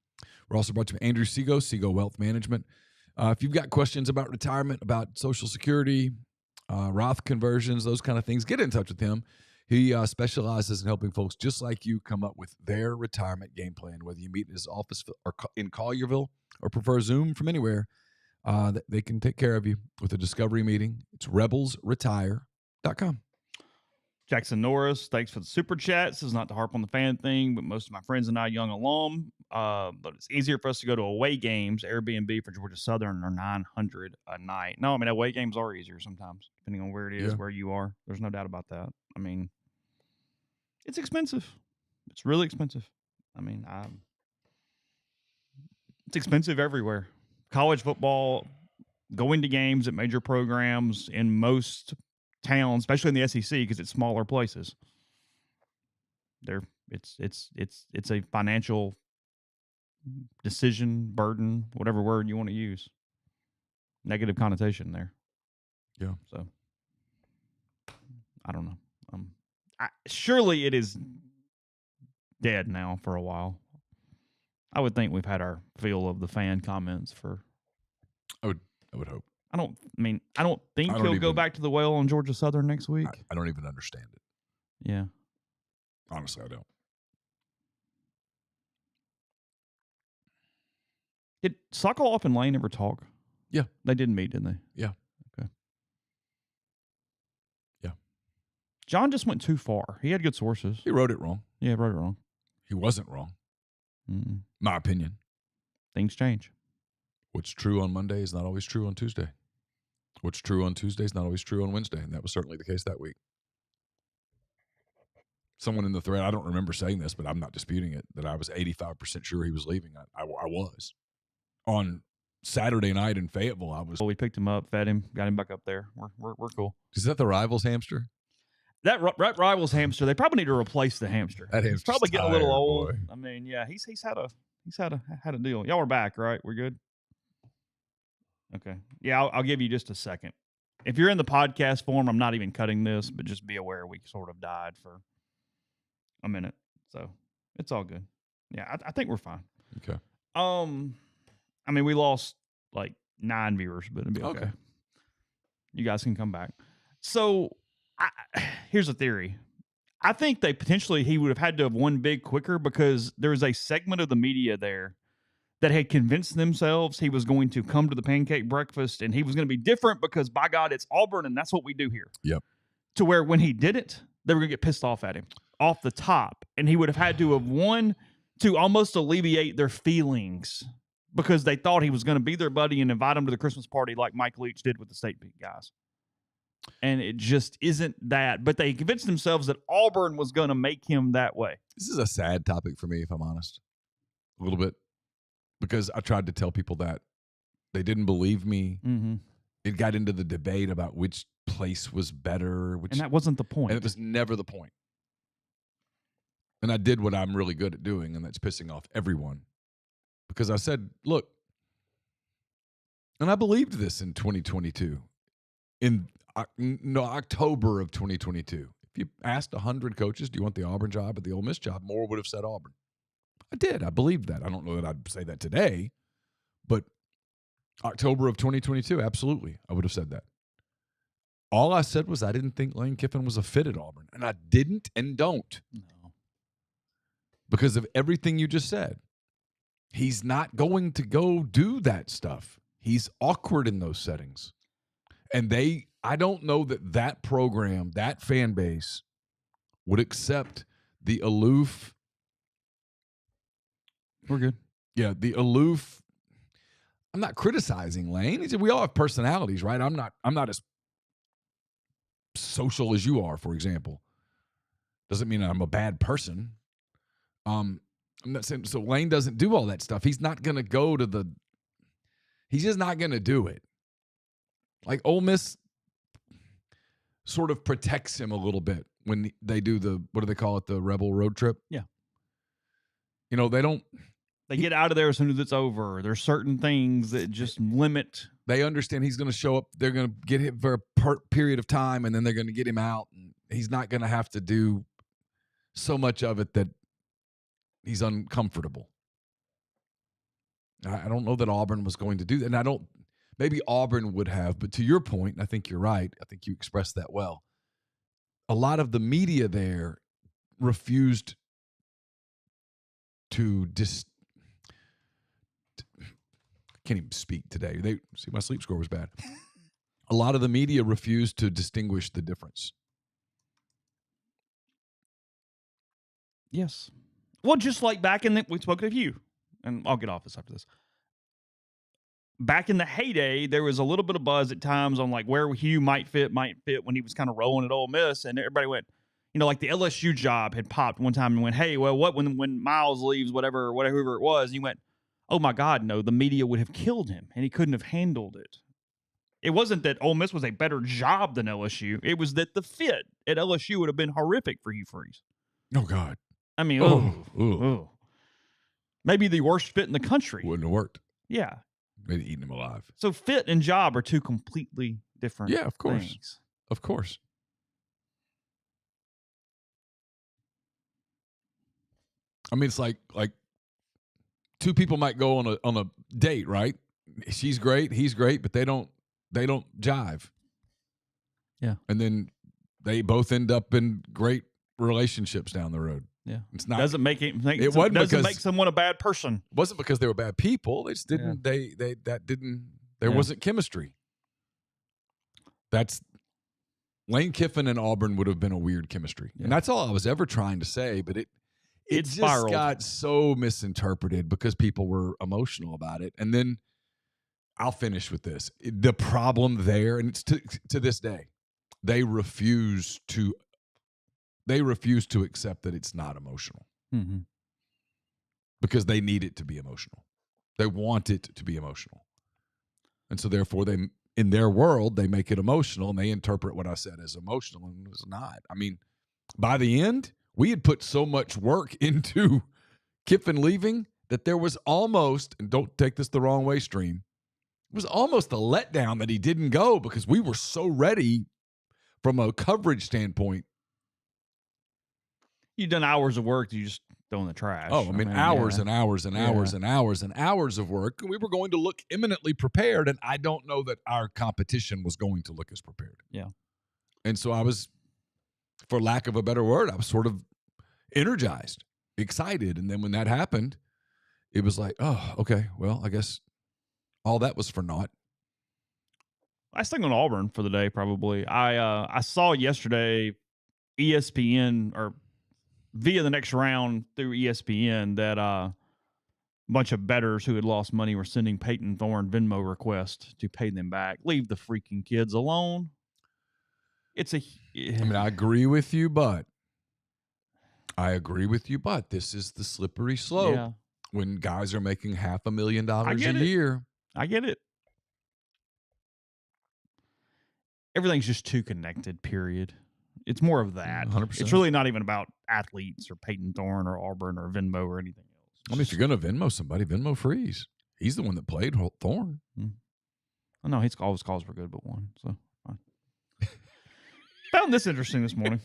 We're also brought to you by Andrew Sego Wealth Management. If you've got questions about retirement, about Social Security, Roth conversions, those kind of things, get in touch with him. He specializes in helping folks just like you come up with their retirement game plan, whether you meet in his office or in Collierville or prefer Zoom from anywhere. They can take care of you with a discovery meeting. It's rebelsretire.com.
Jackson Norris, thanks for the super chat. This is not to harp on the fan thing, but most of my friends and I, young alum, but it's easier for us to go to away games. Airbnb for Georgia Southern are $900 a night. No, I mean, away games are easier sometimes, depending on where it is, where you are. There's no doubt about that. I mean, it's expensive. It's really expensive. I mean, it's expensive everywhere. College football, going to games at major programs in most towns, especially in the SEC, because it's smaller places. It's a financial decision, burden, whatever word you want to use. Negative connotation there.
Yeah.
So I don't know. surely it is dead now for a while. I would think we've had our fill of the fan comments for.
I would hope.
I don't think
don't
he'll go
even-
back to the well on Georgia Southern next week.
I don't even understand it.
Yeah.
Honestly, I don't.
Did Sokoloff and Lane ever talk?
Yeah.
They did meet, didn't they?
Yeah.
Okay.
Yeah.
John just went too far. He had good sources.
He wrote it wrong.
Yeah, wrote it wrong.
He wasn't wrong.
Mm-mm.
My opinion.
Things change.
What's true on Monday is not always true on Tuesday. What's true on Tuesday is not always true on Wednesday, and that was certainly the case that week. Someone in the thread, I don't remember saying this, but I'm not disputing it, that I was 85% sure he was leaving. I was. On Saturday night in Fayetteville, I was.
Well, we picked him up, fed him, got him back up there. We're cool.
Is that the Rivals hamster?
That Rivals hamster, they probably need to replace the hamster.
That hamster's
He's probably getting a little
tired,
old.
boy.
I mean, yeah, he's had a deal. Y'all are back, right? We're good. Okay. Yeah, I'll give you just a second. If you're in the podcast form, I'm not even cutting this, but just be aware we sort of died for a minute, so it's all good. Yeah, I think we're fine.
Okay.
I mean, we lost like 9 viewers, but it'll be okay. You guys can come back. So here's a theory. I think he would have had to have won big quicker because there was a segment of the media there that had convinced themselves he was going to come to the pancake breakfast and he was going to be different because, by God, it's Auburn and that's what we do here.
Yep.
To where when he didn't, they were going to get pissed off at him off the top, and he would have had to have won to almost alleviate their feelings because they thought he was going to be their buddy and invite him to the Christmas party like Mike Leach did with the State Beat guys. And it just isn't that. But they convinced themselves that Auburn was going to make him that way.
This is a sad topic for me, if I'm honest. A little bit. Because I tried to tell people that. They didn't believe me.
Mm-hmm.
It got into the debate about which place was better.
And that wasn't the point.
And it was never the point. And I did what I'm really good at doing, and that's pissing off everyone. Because I said, look, and I believed this in 2022. In October of 2022. If you asked 100 coaches, do you want the Auburn job or the Ole Miss job, more would have said Auburn. I did. I believed that. I don't know that I'd say that today, but October of 2022, absolutely, I would have said that. All I said was I didn't think Lane Kiffin was a fit at Auburn, and I didn't and don't.
No.
Because of everything you just said. He's not going to go do that stuff. He's awkward in those settings. And I don't know that program, that fan base would accept the aloof.
We're good.
Yeah, the aloof. I'm not criticizing Lane. We all have personalities, right? I'm not as social as you are, for example. Doesn't mean I'm a bad person. I'm not saying so. Lane doesn't do all that stuff. He's not going to go to he's just not going to do it. Like Ole Miss sort of protects him a little bit when they do what do they call it? The Rebel road trip?
Yeah.
You know, they
get out of there as soon as it's over. There's certain things that just limit.
They understand he's going to show up. They're going to get him for a period of time, and then they're going to get him out. And he's not going to have to do so much of it that he's uncomfortable. I don't know that Auburn was going to do that. And maybe Auburn would have, but to your point, I think you're right. I think you expressed that well. A lot of the media there refused to can't even speak today. See, my sleep score was bad. A lot of the media refused to distinguish the difference.
Yes. Well, just like back in we spoke of you, and I'll get off this after this. Back in the heyday, there was a little bit of buzz at times on like where Hugh might fit when he was kind of rolling at Ole Miss, and everybody went, like the LSU job had popped one time and went, hey, well, what when Miles leaves, whatever it was, and you went, oh my God, no, the media would have killed him, and he couldn't have handled it. It wasn't that Ole Miss was a better job than LSU. It was that the fit at LSU would have been horrific for Hugh Freeze.
Oh, God.
I mean, maybe the worst fit in the country.
Wouldn't have worked.
Yeah.
Maybe eating him alive.
So fit and job are two completely different
of course.
things.
Of course. I mean, it's like two people might go on a date, right? She's great, he's great, but they don't jive.
Yeah.
And then they both end up in great relationships down the road.
Yeah.
It's not
doesn't make someone a bad person.
It wasn't because they were bad people. They just didn't there wasn't chemistry. That's Lane Kiffin and Auburn would have been a weird chemistry. Yeah. And that's all I was ever trying to say, but it just
spiraled.
Got so misinterpreted because people were emotional about it. And then I'll finish with this. The problem there, and it's to this day, they refuse to accept that it's not emotional.
Mm-hmm.
Because they need it to be emotional. They want it to be emotional. And so therefore in their world, they make it emotional and they interpret what I said as emotional, and it was not. I mean, by the end, we had put so much work into Kiffin leaving that there was almost, and don't take this the wrong way, Stream, it was almost a letdown that he didn't go because we were so ready from a coverage standpoint.
You've done hours of work, you just throw in the trash.
Oh, I mean hours and hours and hours and hours and hours of work. We were going to look eminently prepared, and I don't know that our competition was going to look as prepared.
Yeah.
And so I was, for lack of a better word, I was sort of energized, excited. And then when that happened, it was like, oh, okay, well, I guess all that was for naught.
I stick on Auburn for the day, probably. I saw yesterday ESPN, or via the next round through ESPN, that a bunch of bettors who had lost money were sending Peyton Thorne Venmo requests to pay them back. Leave the freaking kids alone. I
mean, I agree with you, but this is the slippery slope.
Yeah.
When guys are making $500,000 a year.
I get it. Everything's just too connected, period. It's more of that.
100%.
It's really not even about athletes or Peyton Thorne or Auburn or Venmo or anything else.
I mean, if you're going to Venmo somebody, Venmo Freeze. He's the one that played Thorne.
Oh, no, all his calls were good but one. So found this interesting this morning.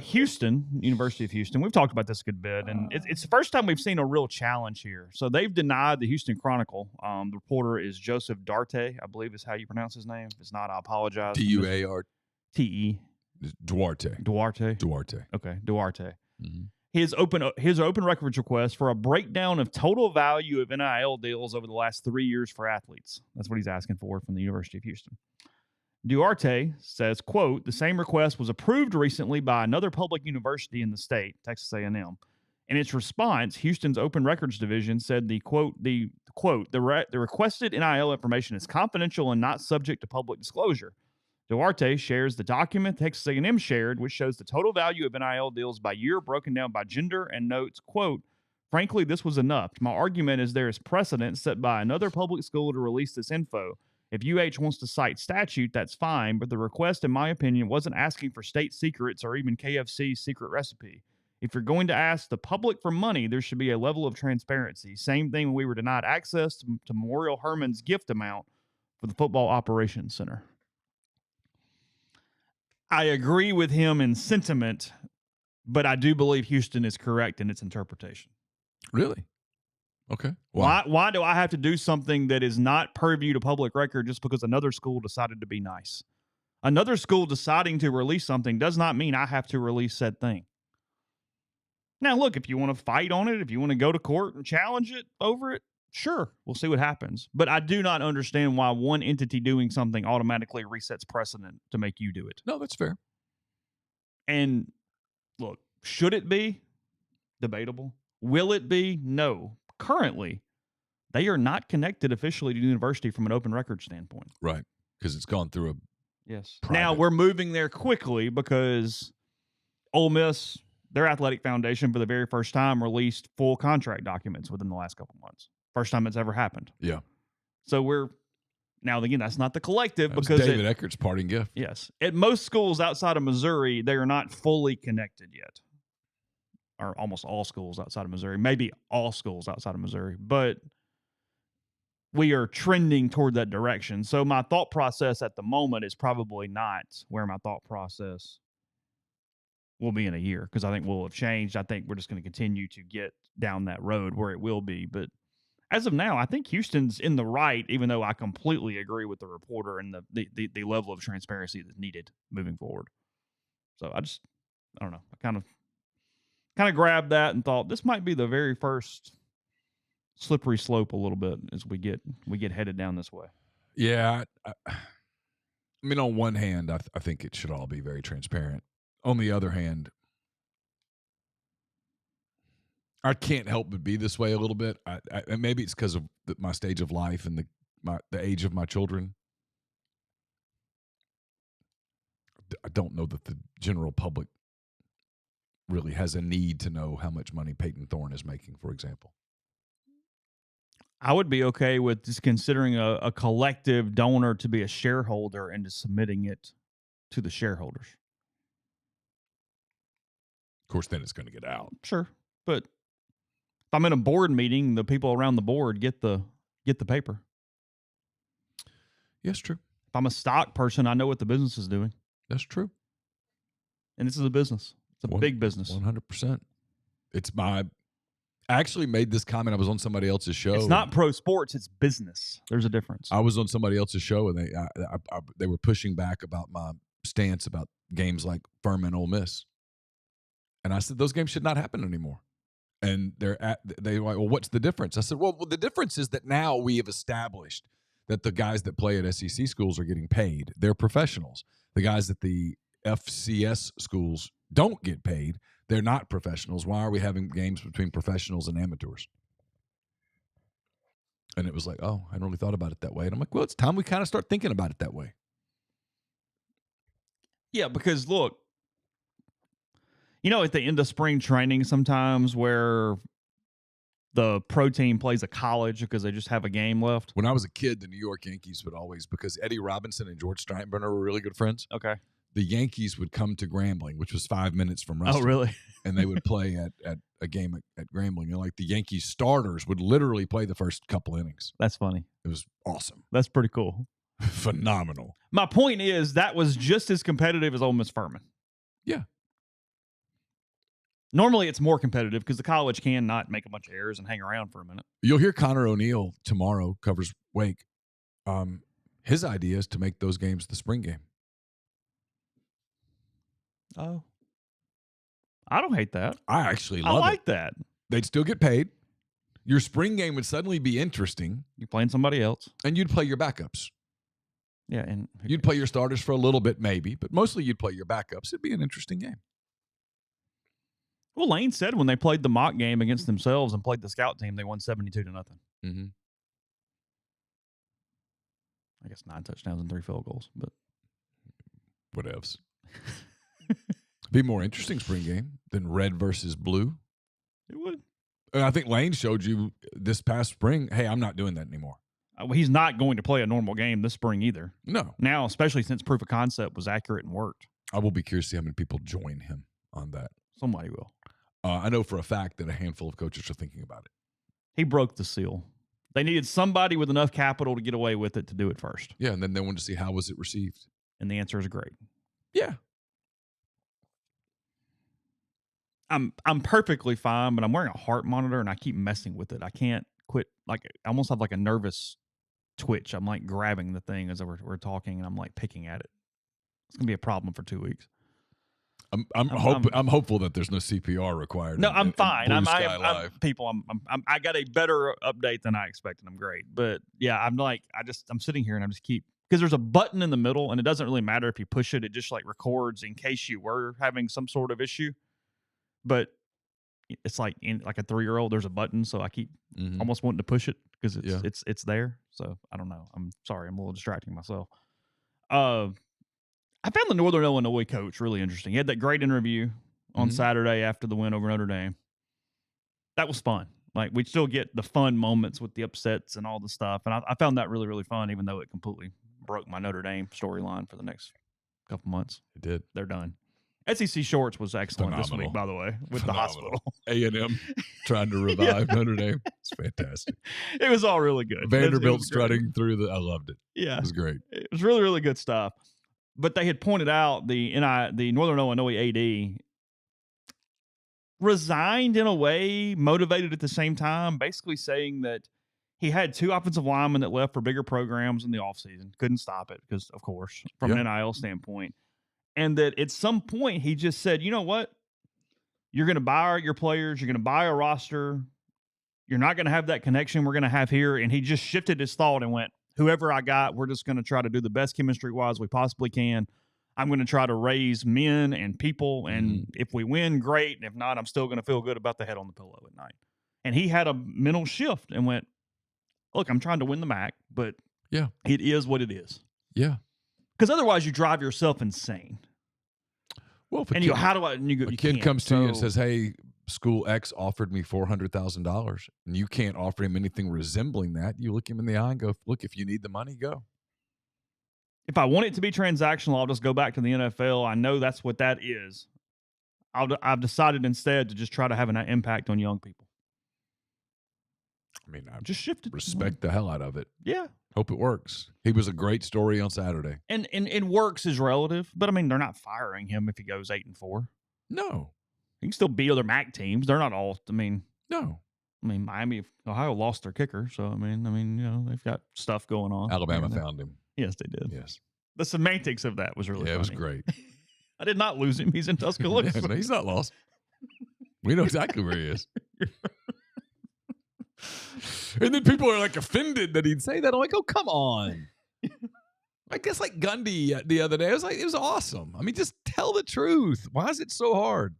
Houston, University of Houston. We've talked about this a good bit, and it's the first time we've seen a real challenge here. So they've denied the Houston Chronicle. The reporter is Joseph Duarte, I believe is how you pronounce his name. If it's not, I apologize.
Duarte.
Duarte. Okay, Duarte.
Mm-hmm.
His open records request for a breakdown of total value of NIL deals over the last 3 years for athletes. That's what he's asking for from the University of Houston. Duarte says, quote, the same request was approved recently by another public university in the state, Texas A&M. In its response, Houston's Open Records Division said the requested NIL information is confidential and not subject to public disclosure. Duarte shares the document Texas A&M shared, which shows the total value of NIL deals by year broken down by gender, and notes, quote, frankly, this was enough. My argument is there is precedent set by another public school to release this info. If UH wants to cite statute, that's fine, but the request, in my opinion, wasn't asking for state secrets or even KFC's secret recipe. If you're going to ask the public for money, there should be a level of transparency. Same thing when we were denied access to Memorial Herman's gift amount for the Football Operations Center. I agree with him in sentiment, but I do believe Houston is correct in its interpretation.
Really? Okay.
Why do I have to do something that is not purview to public record just because another school decided to be nice? Another school deciding to release something does not mean I have to release said thing. Now, look, if you want to fight on it, if you want to go to court and challenge it over it, sure, we'll see what happens. But I do not understand why one entity doing something automatically resets precedent to make you do it.
No, that's fair.
And look, should it be? Debatable. Will it be? No. Currently, they are not connected officially to the university from an open record standpoint.
Right, because it's gone through a
yes.
Private.
Now, we're moving there quickly because Ole Miss, their athletic foundation, for the very first time, released full contract documents within the last couple months. First time it's ever happened.
Yeah.
So we're now, again, that's not the collective
that was
because
David Eckert's parting gift.
Yes. At most schools outside of Missouri, they are not fully connected yet. Or almost all schools outside of Missouri, maybe all schools outside of Missouri, but we are trending toward that direction. So my thought process at the moment is probably not where my thought process will be in a year, because I think we'll have changed. I think we're just going to continue to get down that road where it will be. But as of now, I think Houston's in the right, even though I completely agree with the reporter and the level of transparency that's needed moving forward. So I don't know. I kind of grabbed that and thought this might be the very first slippery slope a little bit as we get headed down this way.
Yeah. I mean, on one hand, I think it should all be very transparent. On the other hand, I can't help but be this way a little bit. And maybe it's because of my stage of life and the age of my children. I don't know that the general public really has a need to know how much money Peyton Thorne is making, for example.
I would be okay with just considering a collective donor to be a shareholder and just submitting it to the shareholders.
Of course, then it's going to get out.
Sure. But if I'm in a board meeting, the people around the board get the paper.
Yes, true.
If I'm a stock person, I know what the business is doing.
That's true.
And this is a business. It's a big business.
100%. I actually made this comment. I was on somebody else's show.
It's not pro sports. It's business. There's a difference.
I was on somebody else's show, and they were pushing back about my stance about games like Furman, Ole Miss. And I said, those games should not happen anymore. And they were like, well, what's the difference? I said, well, the difference is that now we have established that the guys that play at SEC schools are getting paid. They're professionals. The guys at the FCS schools don't get paid. They're not professionals. Why are we having games between professionals and amateurs? And it was like, oh, I hadn't really thought about it that way. And I'm like, well, it's time we kind of start thinking about it that way.
Yeah, because look, at the end of spring training sometimes where the pro team plays a college because they just have a game left.
When I was a kid, the New York Yankees would always, because Eddie Robinson and George Steinbrenner were really good friends.
Okay.
The Yankees would come to Grambling, which was 5 minutes from Ruston.
Oh, really?
And they would play at a game at Grambling. And like the Yankees starters would literally play the first couple innings.
That's funny.
It was awesome.
That's pretty cool.
Phenomenal.
My point is that was just as competitive as Ole Miss Furman.
Yeah.
Normally it's more competitive because the college can not make a bunch of errors and hang around for a minute.
You'll hear Connor O'Neill tomorrow, covers Wake. His idea is to make those games the spring game.
Oh. I don't hate that.
I actually love it.
I like that.
They'd still get paid. Your spring game would suddenly be interesting.
You're playing somebody else.
And you'd play your backups.
Yeah, and
you'd play your starters for a little bit maybe, but mostly you'd play your backups. It'd be an interesting game.
Well, Lane said when they played the mock game against themselves and played the scout team, they won 72-0.
Mm-hmm.
I guess 9 touchdowns and 3 field goals, but
whatevs. Be more interesting spring game than red versus blue.
It would.
And I think Lane showed you this past spring, hey, I'm not doing that anymore.
He's not going to play a normal game this spring either.
No.
Now, especially since proof of concept was accurate and worked.
I will be curious to see how many people join him on that.
Somebody will.
I know for a fact that a handful of coaches are thinking about it.
He broke the seal. They needed somebody with enough capital to get away with it to do it first.
Yeah, and then they wanted to see how was it received.
And the answer is great.
Yeah.
I'm perfectly fine, but I'm wearing a heart monitor and I keep messing with it. I can't quit. Like I almost have like a nervous twitch. I'm like grabbing the thing as we're talking and I'm like picking at it. It's gonna be a problem for 2 weeks.
I'm hopeful that there's no CPR required.
No, I'm fine.
People.
I got a better update than I expected. I'm great, but yeah, I'm sitting here and I just keep, because there's a button in the middle and it doesn't really matter if you push it. It just like records in case you were having some sort of issue. But it's like in like a 3-year-old, there's a button, so I keep almost wanting to push it because it's there. So I don't know. I'm sorry, I'm a little distracting myself. I found the Northern Illinois coach really interesting. He had that great interview on Saturday after the win over Notre Dame. That was fun. Like, we'd still get the fun moments with the upsets and all the stuff. And I found that really, really fun, even though it completely broke my Notre Dame storyline for the next couple months.
It did.
They're done. SEC Shorts was excellent this week, by the way, with the hospital.
A&M trying to revive Notre Dame. It's fantastic.
It was all really good.
Vanderbilt strutting through I loved it.
Yeah.
It was great.
It was really, really good stuff. But they had pointed out the Northern Illinois AD resigned in a way, motivated at the same time, basically saying that he had 2 offensive linemen that left for bigger programs in the offseason. Couldn't stop it because, of course, from an NIL standpoint. And that at some point he just said, you know what? You're going to buy your players. You're going to buy a roster. You're not going to have that connection we're going to have here. And he just shifted his thought and went, whoever I got, we're just going to try to do the best chemistry-wise we possibly can. I'm going to try to raise men and people. And if we win, great. And if not, I'm still going to feel good about the head on the pillow at night. And he had a mental shift and went, look, I'm trying to win the MAC, but it is what it is.
Yeah.
Because otherwise you drive yourself insane.
Well, if a kid comes to you and says, hey, school X offered me $400,000 and you can't offer him anything resembling that, you look him in the eye and go, look, if you need the money, go.
If I want it to be transactional, I'll just go back to the NFL. I know that's what that is. I've decided instead to just try to have an impact on young people.
I mean, I
just shifted.
Respect the hell out of it.
Yeah.
Hope it works. He was a great story on Saturday.
And works is relative, but I mean, they're not firing him if he goes 8-4.
No.
He can still beat other MAC teams. They're not all,
no.
Miami, Ohio lost their kicker. So, they've got stuff going on.
Alabama found him.
Yes, they did.
Yes.
The semantics of that was really funny.
It was great.
I did not lose him. He's in Tuscaloosa.
No, he's not lost. We know exactly where he is. And then people are like offended that he'd say that. I'm like, oh, come on. I guess like Gundy the other day, I was like, it was awesome. I mean, just tell the truth. Why is it so hard?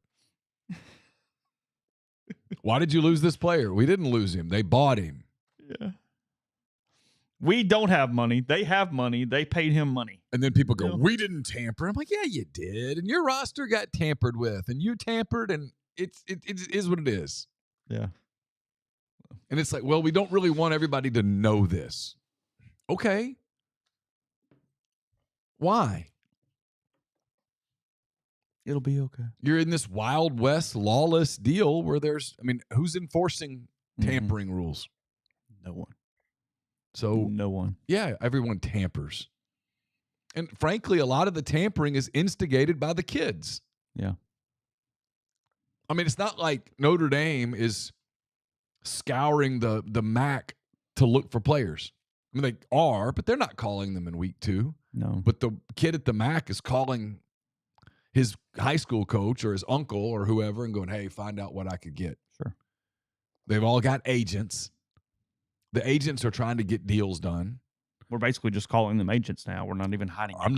Why did you lose this player? We didn't lose him. They bought him.
Yeah. We don't have money. They have money. They paid him money.
And then people go, we didn't tamper. I'm like, yeah, you did. And your roster got tampered with. And you tampered, and it is what it is.
Yeah.
And it's like, well, we don't really want everybody to know this. Okay. Why?
It'll be okay.
You're in this Wild West lawless deal where who's enforcing tampering rules?
No one.
So
no one.
Yeah, everyone tampers. And frankly, a lot of the tampering is instigated by the kids.
Yeah.
I mean, it's not like Notre Dame is scouring the MAC to look for players. I mean, they are, but they're not calling them in week 2.
No.
But the kid at the MAC is calling his high school coach or his uncle or whoever and going, hey, find out what I could get.
Sure.
They've all got agents. The agents are trying to get deals done.
We're basically just calling them agents now. We're not even hiding them.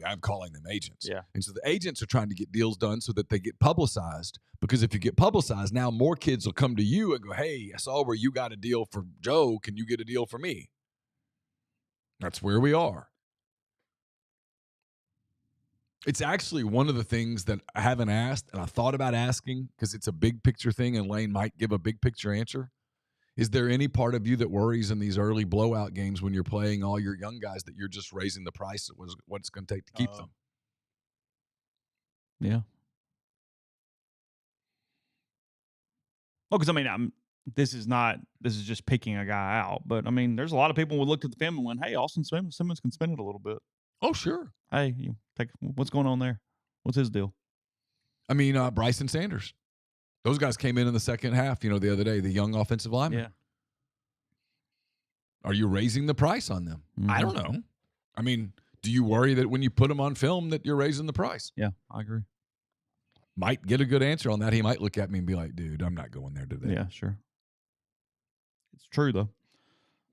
I'm calling them agents.
Yeah.
And so the agents are trying to get deals done so that they get publicized, because if you get publicized, now more kids will come to you and go, hey, I saw where you got a deal for Joe. Can you get a deal for me? That's where we are. It's actually one of the things that I haven't asked, and I thought about asking because it's a big picture thing and Lane might give a big picture answer. Is there any part of you that worries in these early blowout games when you're playing all your young guys that you're just raising the price of what it's going to take to keep them?
Yeah. Well, because this is just picking a guy out. But there's a lot of people who looked at the film and went, hey, Austin Simmons can spin it a little bit.
Oh, sure.
Hey, what's going on there? What's his deal?
Bryson Sanders. Those guys came in the second half, the other day, the young offensive linemen.
Yeah.
Are you raising the price on them?
Mm-hmm.
I don't know. Do you worry that when you put them on film that you're raising the price?
Yeah, I agree.
Might get a good answer on that. He might look at me and be like, dude, I'm not going there today.
Yeah, sure. It's true, though.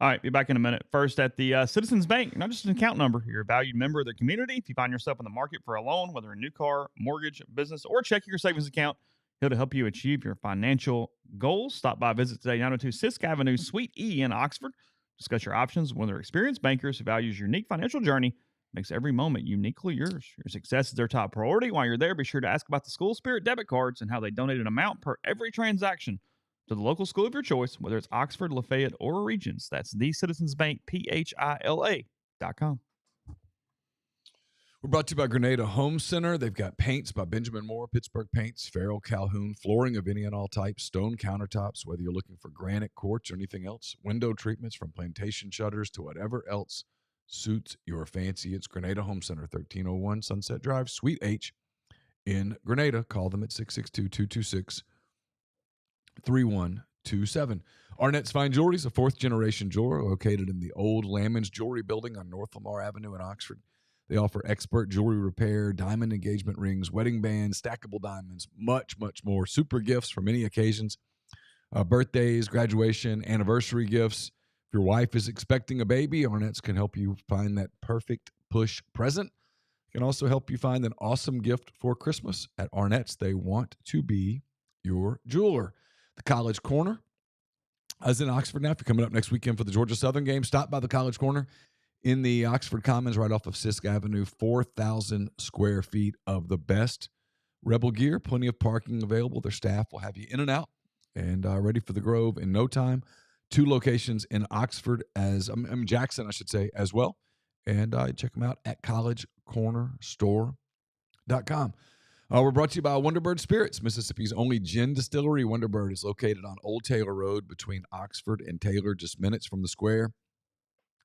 All right, be back in a minute. First, at the Citizens Bank, not just an account number. You're a valued member of their community. If you find yourself in the market for a loan, whether a new car, mortgage, business, or checking your savings account, here to help you achieve your financial goals. Stop by, visit today, 902 Sisk Avenue, Suite E in Oxford. Discuss your options with their experienced bankers who values your unique financial journey, makes every moment uniquely yours. Your success is their top priority. While you're there, be sure to ask about the School Spirit debit cards and how they donate an amount per every transaction to the local school of your choice, whether it's Oxford, Lafayette, or Regents. That's the Citizens Bank, PHILA.com.
We're brought to you by Grenada Home Center. They've got paints by Benjamin Moore, Pittsburgh Paints, Farrell Calhoun, flooring of any and all types, stone countertops, whether you're looking for granite, quartz, or anything else, window treatments from plantation shutters to whatever else suits your fancy. It's Grenada Home Center, 1301 Sunset Drive, Suite H in Grenada. Call them at 3127. Arnett's Fine Jewelry is a fourth-generation jeweler located in the old Lamons Jewelry Building on North Lamar Avenue in Oxford. They offer expert jewelry repair, diamond engagement rings, wedding bands, stackable diamonds, much, much more. Super gifts for many occasions, birthdays, graduation, anniversary gifts. If your wife is expecting a baby, Arnett's can help you find that perfect push present. Can also help you find an awesome gift for Christmas. At Arnett's, they want to be your jeweler. The College Corner is in Oxford now. If you're coming up next weekend for the Georgia Southern game, stop by the College Corner in the Oxford Commons right off of Sisk Avenue. 4,000 square feet of the best Rebel gear. Plenty of parking available. Their staff will have you in and out and ready for the Grove in no time. 2 locations in Oxford Jackson, I should say, as well. And check them out at collegecornerstore.com. We're brought to you by Wonderbird Spirits, Mississippi's only gin distillery. Wonderbird is located on Old Taylor Road between Oxford and Taylor, just minutes from the square.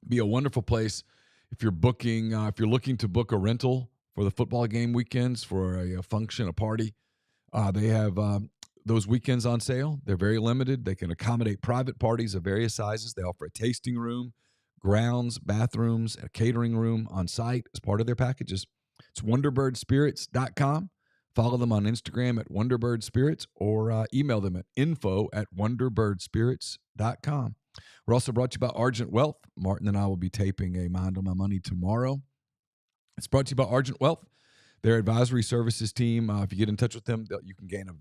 Be a wonderful place if you're looking to book a rental for the football game weekends, for a function, a party. They have those weekends on sale. They're very limited. They can accommodate private parties of various sizes. They offer a tasting room, grounds, bathrooms, a catering room on site as part of their packages. It's wonderbirdspirits.com. Follow them on Instagram at wonderbirdspirits or email them at info@wonderbirdspirits.com. We're also brought to you by Argent Wealth. Martin and I will be taping a Mind on My Money tomorrow. It's brought to you by Argent Wealth. Their advisory services team, if you get in touch with them, you can gain a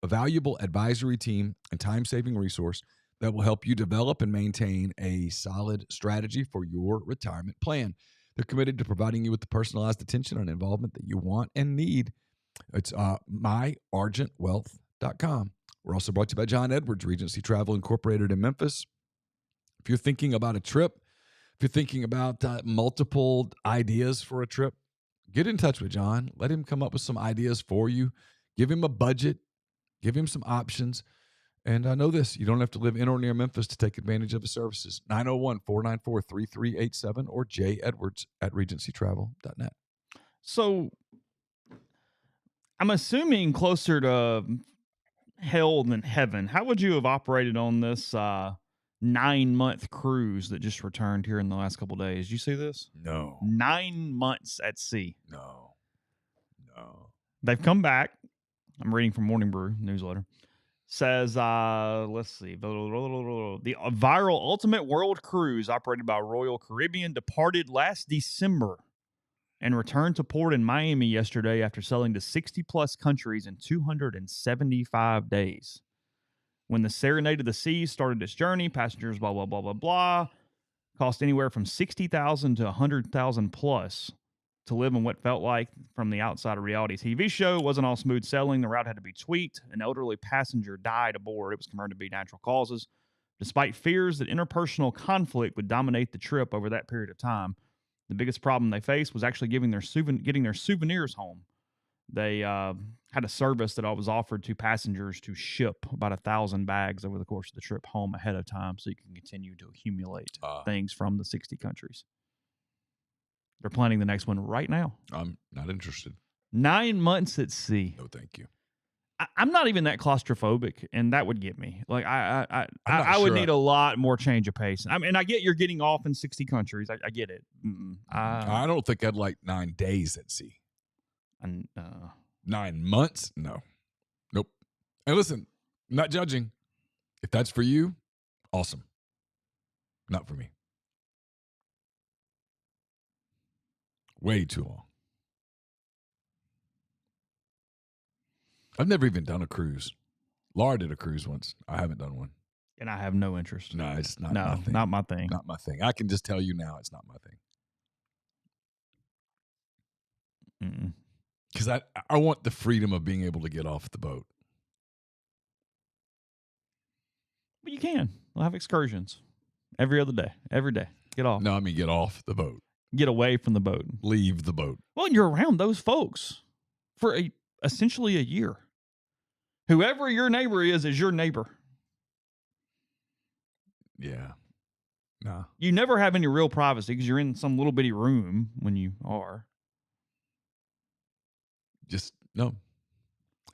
valuable advisory team and time-saving resource that will help you develop and maintain a solid strategy for your retirement plan. They're committed to providing you with the personalized attention and involvement that you want and need. It's myargentwealth.com. We're also brought to you by John Edwards, Regency Travel Incorporated in Memphis. If you're thinking about a trip, if you're thinking about multiple ideas for a trip, get in touch with John. Let him come up with some ideas for you. Give him a budget. Give him some options. And I know this, you don't have to live in or near Memphis to take advantage of his services. 901-494-3387 or jedwards@regencytravel.net.
So I'm assuming closer to hell than heaven. How would you have operated on this 9-month cruise that just returned here in the last couple of days? Did you see this?
No.
9 months at sea.
No.
They've come back. I'm reading from Morning Brew newsletter. Says, let's see. The viral Ultimate World Cruise operated by Royal Caribbean departed last December and returned to port in Miami yesterday after sailing to 60-plus countries in 275 days. When the Serenade of the Seas started its journey, passengers, blah, blah, blah, blah, blah, cost anywhere from $60,000 to $100,000 plus to live in what felt like, from the outside, a reality TV show. It wasn't all smooth sailing. The route had to be tweaked. An elderly passenger died aboard. It was confirmed to be natural causes. Despite fears that interpersonal conflict would dominate the trip over that period of time, the biggest problem they faced was actually getting their souvenirs home. They had a service that was offered to passengers to ship about 1,000 bags over the course of the trip home ahead of time so you can continue to accumulate things from the 60 countries. They're planning the next one right now.
I'm not interested.
9 months at sea.
No, thank you.
I'm not even that claustrophobic, and that would get me. Like I would need a lot more change of pace. I mean, I get you're getting off in 60 countries. I get it.
I don't think I'd like 9 days at sea. 9 months? No. Nope. And listen, I'm not judging. If that's for you, awesome. Not for me. Way too long. I've never even done a cruise. Laura did a cruise once. I haven't done one.
And I have no interest.
No, it's not my thing.
Not my thing.
Not my thing. I can just tell you now it's not my thing. Because I want the freedom of being able to get off the boat.
But you can. We'll have excursions every other day. Every day. Get off.
No, I mean get off the boat.
Get away from the boat.
Leave the boat.
Well, you're around those folks for essentially a year. Whoever your neighbor is your neighbor.
Yeah. No.
You never have any real privacy because you're in some little bitty room when you are.
Just, no.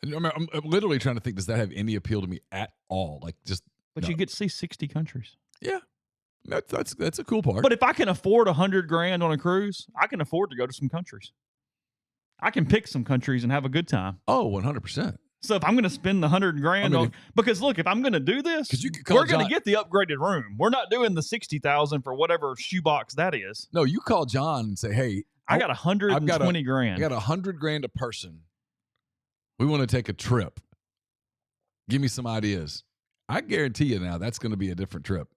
I'm literally trying to think, does that have any appeal to me at all? Like, just
But
no.
you get to see 60 countries.
Yeah, that's a cool part.
But if I can afford $100,000 on a cruise, I can afford to go to some countries. I can pick some countries and have a good time.
Oh, 100%.
So if I'm going to spend the $100,000 on, because look, if I'm going to do this, we're going to get the upgraded room. We're not doing the $60,000 for whatever shoebox that is.
No, you call John and say, "Hey,
I got $120,000.
I got $100,000 a person. We want to take a trip. Give me some ideas." I guarantee you now that's going to be a different trip.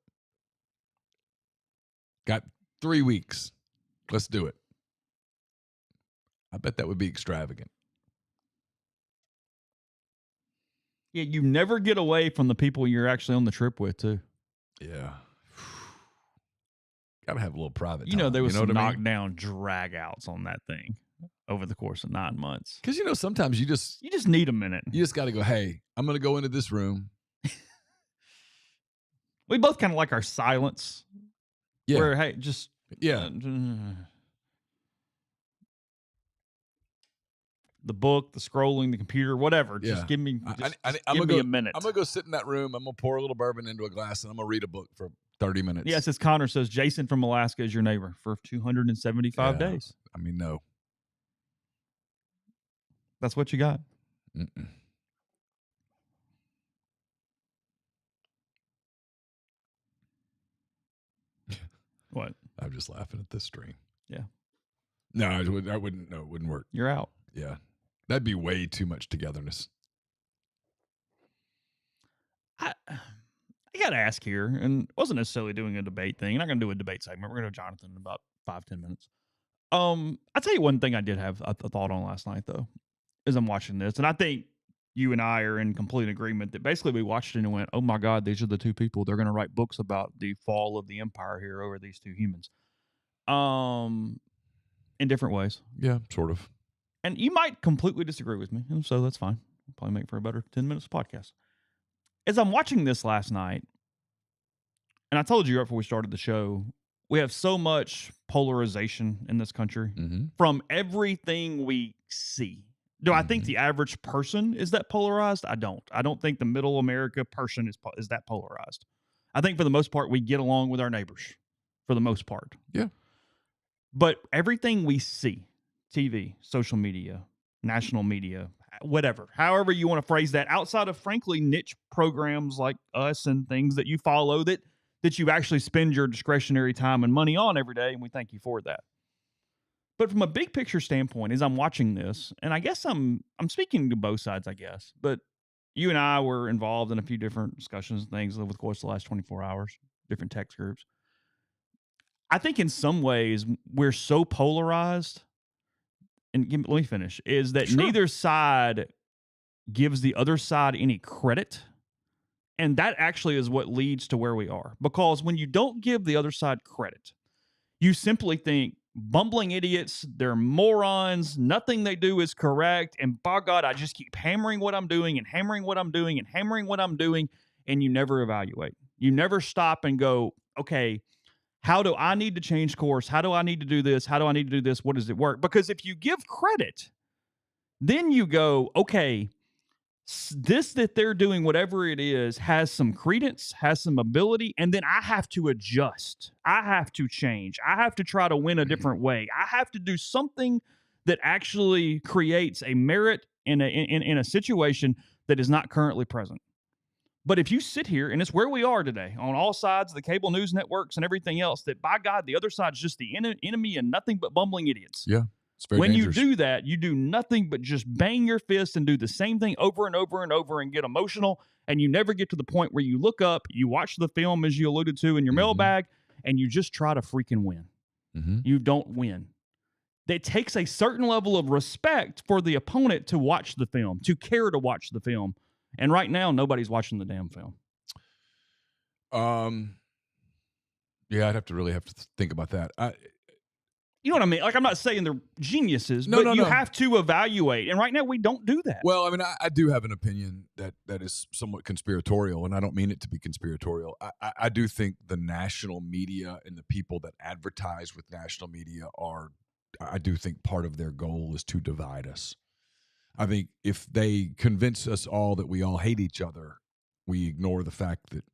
Got 3 weeks. Let's do it. I bet that would be extravagant.
Yeah, you never get away from the people you're actually on the trip with, too.
Yeah. Got to have a little private time.
You know, there was some
knockdown
drag-outs on that thing over the course of 9 months.
Because, sometimes you just
need a minute.
You just got to go, hey, I'm going to go into this room.
We both kind of like our silence.
Yeah.
Where, hey, just...
Yeah.
The book, the scrolling, the computer, whatever.
Yeah.
Just give me,
give
me a minute.
I'm going to go sit in that room. I'm going to pour a little bourbon into a glass, and I'm going to read a book for 30 minutes.
Yes, as Connor says, Jason from Alaska is your neighbor for 275 days.
I mean, no.
That's what you got.
Mm-mm.
What?
I'm just laughing at this stream.
Yeah.
No, I wouldn't. No, it wouldn't work.
You're out.
Yeah. That'd be way too much togetherness.
I got to ask here, and wasn't necessarily doing a debate thing. Not going to do a debate segment. We're going to Jonathan in about 5-10 minutes. I'll tell you one thing I did have a thought on last night, though, as I'm watching this. And I think you and I are in complete agreement that basically we watched it and went, oh, my God, these are the two people. They're going to write books about the fall of the empire here over these two humans. In different ways.
Yeah, sort of.
And you might completely disagree with me, and so that's fine. I'll probably make for a better 10 minutes podcast. As I'm watching this last night, and I told you right before we started the show, we have so much polarization in this country from everything we see. Do I think the average person is that polarized? I don't. I don't think the middle America person is that polarized. I think for the most part, we get along with our neighbors for the most part.
Yeah.
But everything we see, TV, social media, national media, whatever, however you want to phrase that, outside of, frankly, niche programs like us and things that you follow that you actually spend your discretionary time and money on every day, and we thank you for that. But from a big picture standpoint, as I'm watching this, and I guess I'm speaking to both sides, I guess, but you and I were involved in a few different discussions and things over the course of the last 24 hours, different text groups. I think in some ways we're so polarized, and let me finish, is that neither side gives the other side any credit. And that actually is what leads to where we are. Because when you don't give the other side credit, you simply think, bumbling idiots, they're morons, nothing they do is correct, and by God, I just keep hammering what I'm doing and hammering what I'm doing and hammering what I'm doing, and you never evaluate. You never stop and go, okay, how do I need to change course? How do I need to do this? How do I need to do this? What does it work? Because if you give credit, then you go, okay, this that they're doing, whatever it is, has some credence, has some ability, and then I have to adjust. I have to change. I have to try to win a different way. I have to do something that actually creates a merit in a situation that is not currently present. But if you sit here, and it's where we are today, on all sides of the cable news networks and everything else, that by God, the other side is just the enemy and nothing but bumbling idiots.
Yeah.
When dangerous. You do that, you do nothing but just bang your fist and do the same thing over and over and over and get emotional, and you never get to the point where you look up, you watch the film, as you alluded to in your mailbag, and you just try to freaking win. You don't win. It takes a certain level of respect for the opponent to watch the film, to care to watch the film. And right now, nobody's watching the damn film.
Yeah, I'd have to think about that.
You know what I mean? Like, I'm not saying they're geniuses, but you have to evaluate. And right now, we don't do that.
Well, I mean, I do have an opinion that is somewhat conspiratorial, and I don't mean it to be conspiratorial. I do think the national media and the people that advertise with national media I do think part of their goal is to divide us. I think if they convince us all that we all hate each other, we ignore the fact that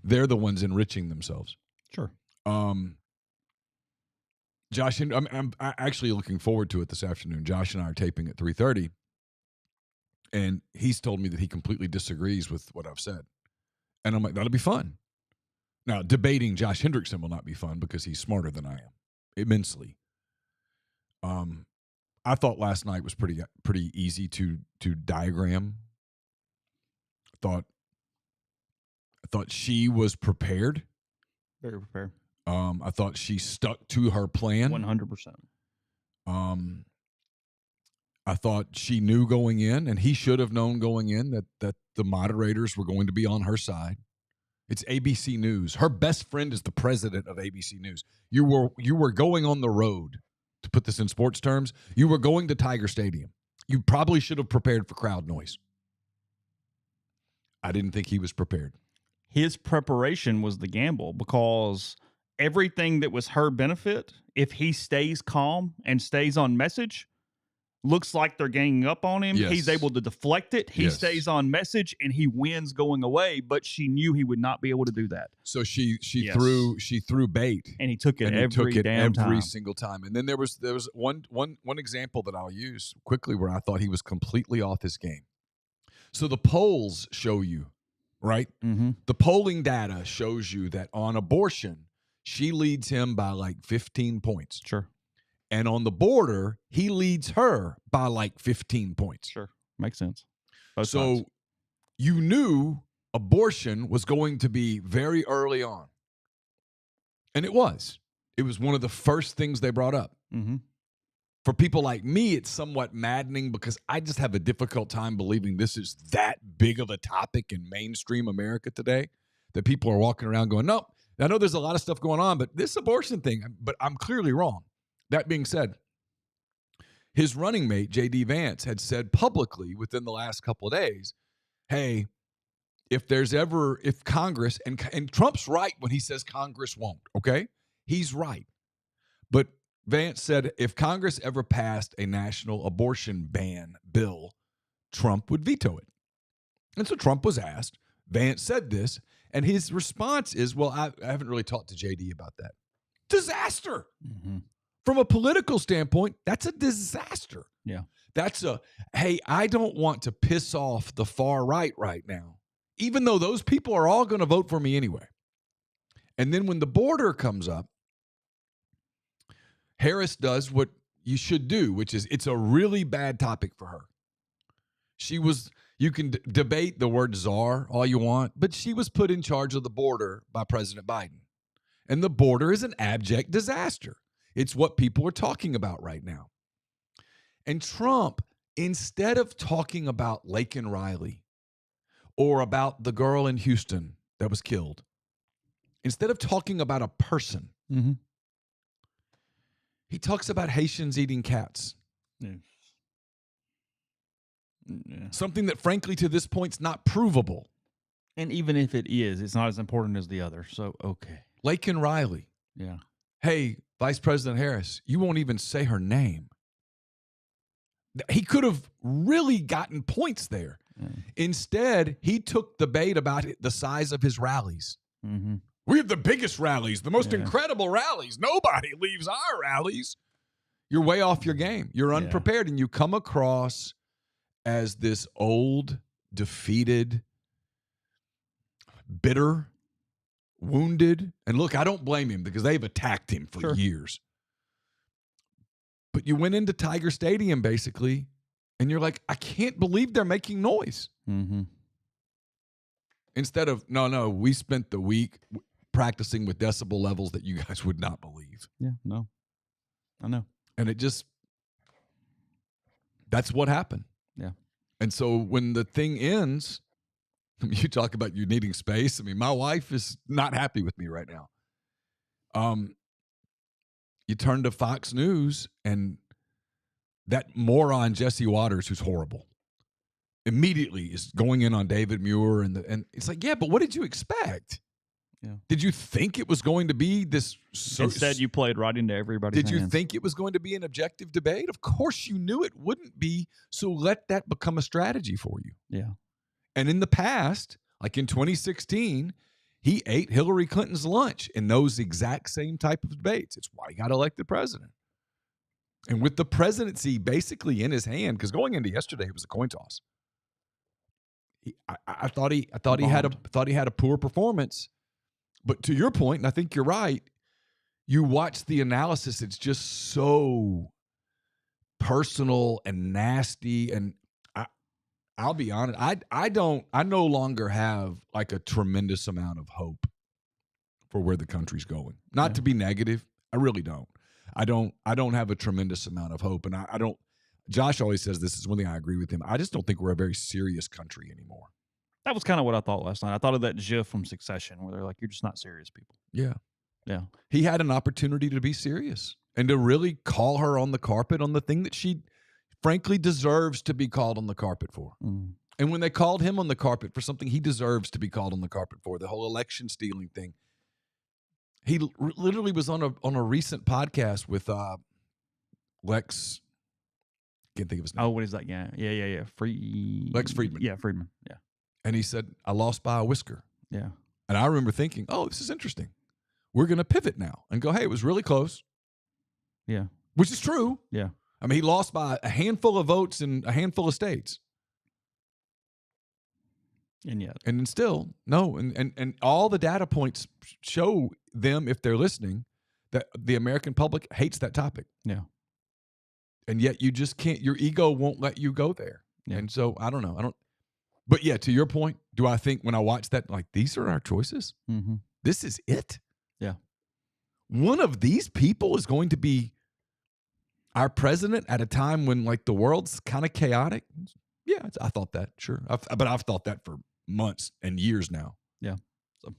they're the ones enriching themselves.
Sure.
Josh, and I'm actually looking forward to it this afternoon. Josh and I are taping at 3:30, and he's told me that he completely disagrees with what I've said. And I'm like, that'll be fun. Now, debating Josh Hendrickson will not be fun because he's smarter than I am, immensely. I thought last night was pretty easy to diagram. I thought she was prepared.
Very prepared.
I thought she stuck to her plan.
100%.
I thought she knew going in, and he should have known going in that the moderators were going to be on her side. It's ABC News. Her best friend is the president of ABC News. You were going on the road, to put this in sports terms. You were going to Tiger Stadium. You probably should have prepared for crowd noise. I didn't think he was prepared.
His preparation was the gamble, because everything that was her benefit, if he stays calm and stays on message, looks like they're ganging up on him.
Yes.
He's able to deflect it. He
Yes.
stays on message, and he wins going away. But she knew he would not be able to do that.
So she
Yes.
threw bait,
And he took it
and he
every
took it
damn
every
time.
single time. And then there was one example that I'll use quickly where I thought he was completely off his game. So the polls show you, right?
Mm-hmm.
The polling data shows you that on abortion, she leads him by like 15 points.
Sure.
And on the border, he leads her by like 15 points.
Sure. Makes sense. Both
So
sides.
you knew abortion was going to be very early on. And it was. It was one of the first things they brought up.
Mm-hmm.
For people like me, it's somewhat maddening because I just have a difficult time believing this is that big of a topic in mainstream America today, that people are walking around going, nope, I know there's a lot of stuff going on, but this abortion thing, but I'm clearly wrong. That being said, his running mate, J.D. Vance, had said publicly within the last couple of days, hey, if Congress, and Trump's right when he says Congress won't, okay? He's right. But Vance said if Congress ever passed a national abortion ban bill, Trump would veto it. And so Trump was asked, Vance said this, and his response is, well, I haven't really talked to JD about that. Disaster.
Mm-hmm.
From a political standpoint, that's a disaster.
Yeah.
That's hey, I don't want to piss off the far right now, even though those people are all going to vote for me anyway. And then when the border comes up, Harris does what you should do, which is it's a really bad topic for her. You can debate the word czar all you want, but she was put in charge of the border by President Biden. And the border is an abject disaster. It's what people are talking about right now. And Trump, instead of talking about Laken Riley or about the girl in Houston that was killed, instead of talking about a person,
Mm-hmm.
he talks about Haitians eating cats.
Yeah. Yeah.
Something that, frankly, to this point is not provable.
And even if it is, it's not as important as the other. So, okay.
Laken Riley.
Yeah.
Hey, Vice President Harris, you won't even say her name. He could have really gotten points there.
Mm.
Instead, he took the bait about the size of his rallies.
Mm-hmm.
We have the biggest rallies, the most
Yeah.
incredible rallies. Nobody leaves our rallies. You're way off your game. You're unprepared, and you come across as this old, defeated, bitter, wounded. And look, I don't blame him because they've attacked him for
Sure.
years. But you went into Tiger Stadium, basically, and you're like, I can't believe they're making noise.
Mm-hmm.
Instead of, no, we spent the week practicing with decibel levels that you guys would not believe.
Yeah, no. I know.
And that's what happened.
Yeah.
And so when the thing ends, you talk about you needing space. I mean, my wife is not happy with me right now. You turn to Fox News, and that moron Jesse Waters, who's horrible, immediately is going in on David Muir, and it's like, yeah, but what did you expect?
Yeah.
Did you think it was going to be this?
Instead, you played right into everybody's
Did you
hands.
think it was going to be an objective debate? Of course you knew it wouldn't be. So let that become a strategy for you.
Yeah.
And in the past, like in 2016, he ate Hillary Clinton's lunch in those exact same type of debates. It's why he got elected president. And with the presidency basically in his hand, because going into yesterday, it was a coin toss. I thought he had a poor performance. But to your point, and I think you're right, you watch the analysis, it's just so personal and nasty. And I'll be honest, I no longer have like a tremendous amount of hope for where the country's going. Not to be negative, I really don't. I don't have a tremendous amount of hope. And I don't, Josh always says this is one thing I agree with him. I just don't think we're a very serious country anymore.
That was kind of what I thought last night. I thought of that GIF from Succession where they're like, you're just not serious people.
Yeah.
Yeah.
He had an opportunity to be serious and to really call her on the carpet on the thing that she frankly deserves to be called on the carpet for.
Mm.
And when they called him on the carpet for something he deserves to be called on the carpet for, the whole election stealing thing, he literally was on a recent podcast with Lex. Can't think of his name.
Oh, what is that guy? Yeah.
Lex Friedman.
Yeah, Friedman. Yeah.
And he said, I lost by a whisker.
Yeah.
And I remember thinking, oh, this is interesting. We're going to pivot now and go, hey, it was really close.
Yeah.
Which is true.
Yeah.
I mean, he lost by a handful of votes in a handful of states.
And yet.
And then still, no. And all the data points show them, if they're listening, that the American public hates that topic.
Yeah.
And yet you just can't, your ego won't let you go there.
Yeah.
And so I don't know. But yeah, to your point, do I think when I watch that, like, these are our choices?
Mm-hmm.
This is it?
Yeah.
One of these people is going to be our president at a time when, like, the world's kind of chaotic? Yeah, I thought that, sure. But I've thought that for months and years now.
Yeah. So,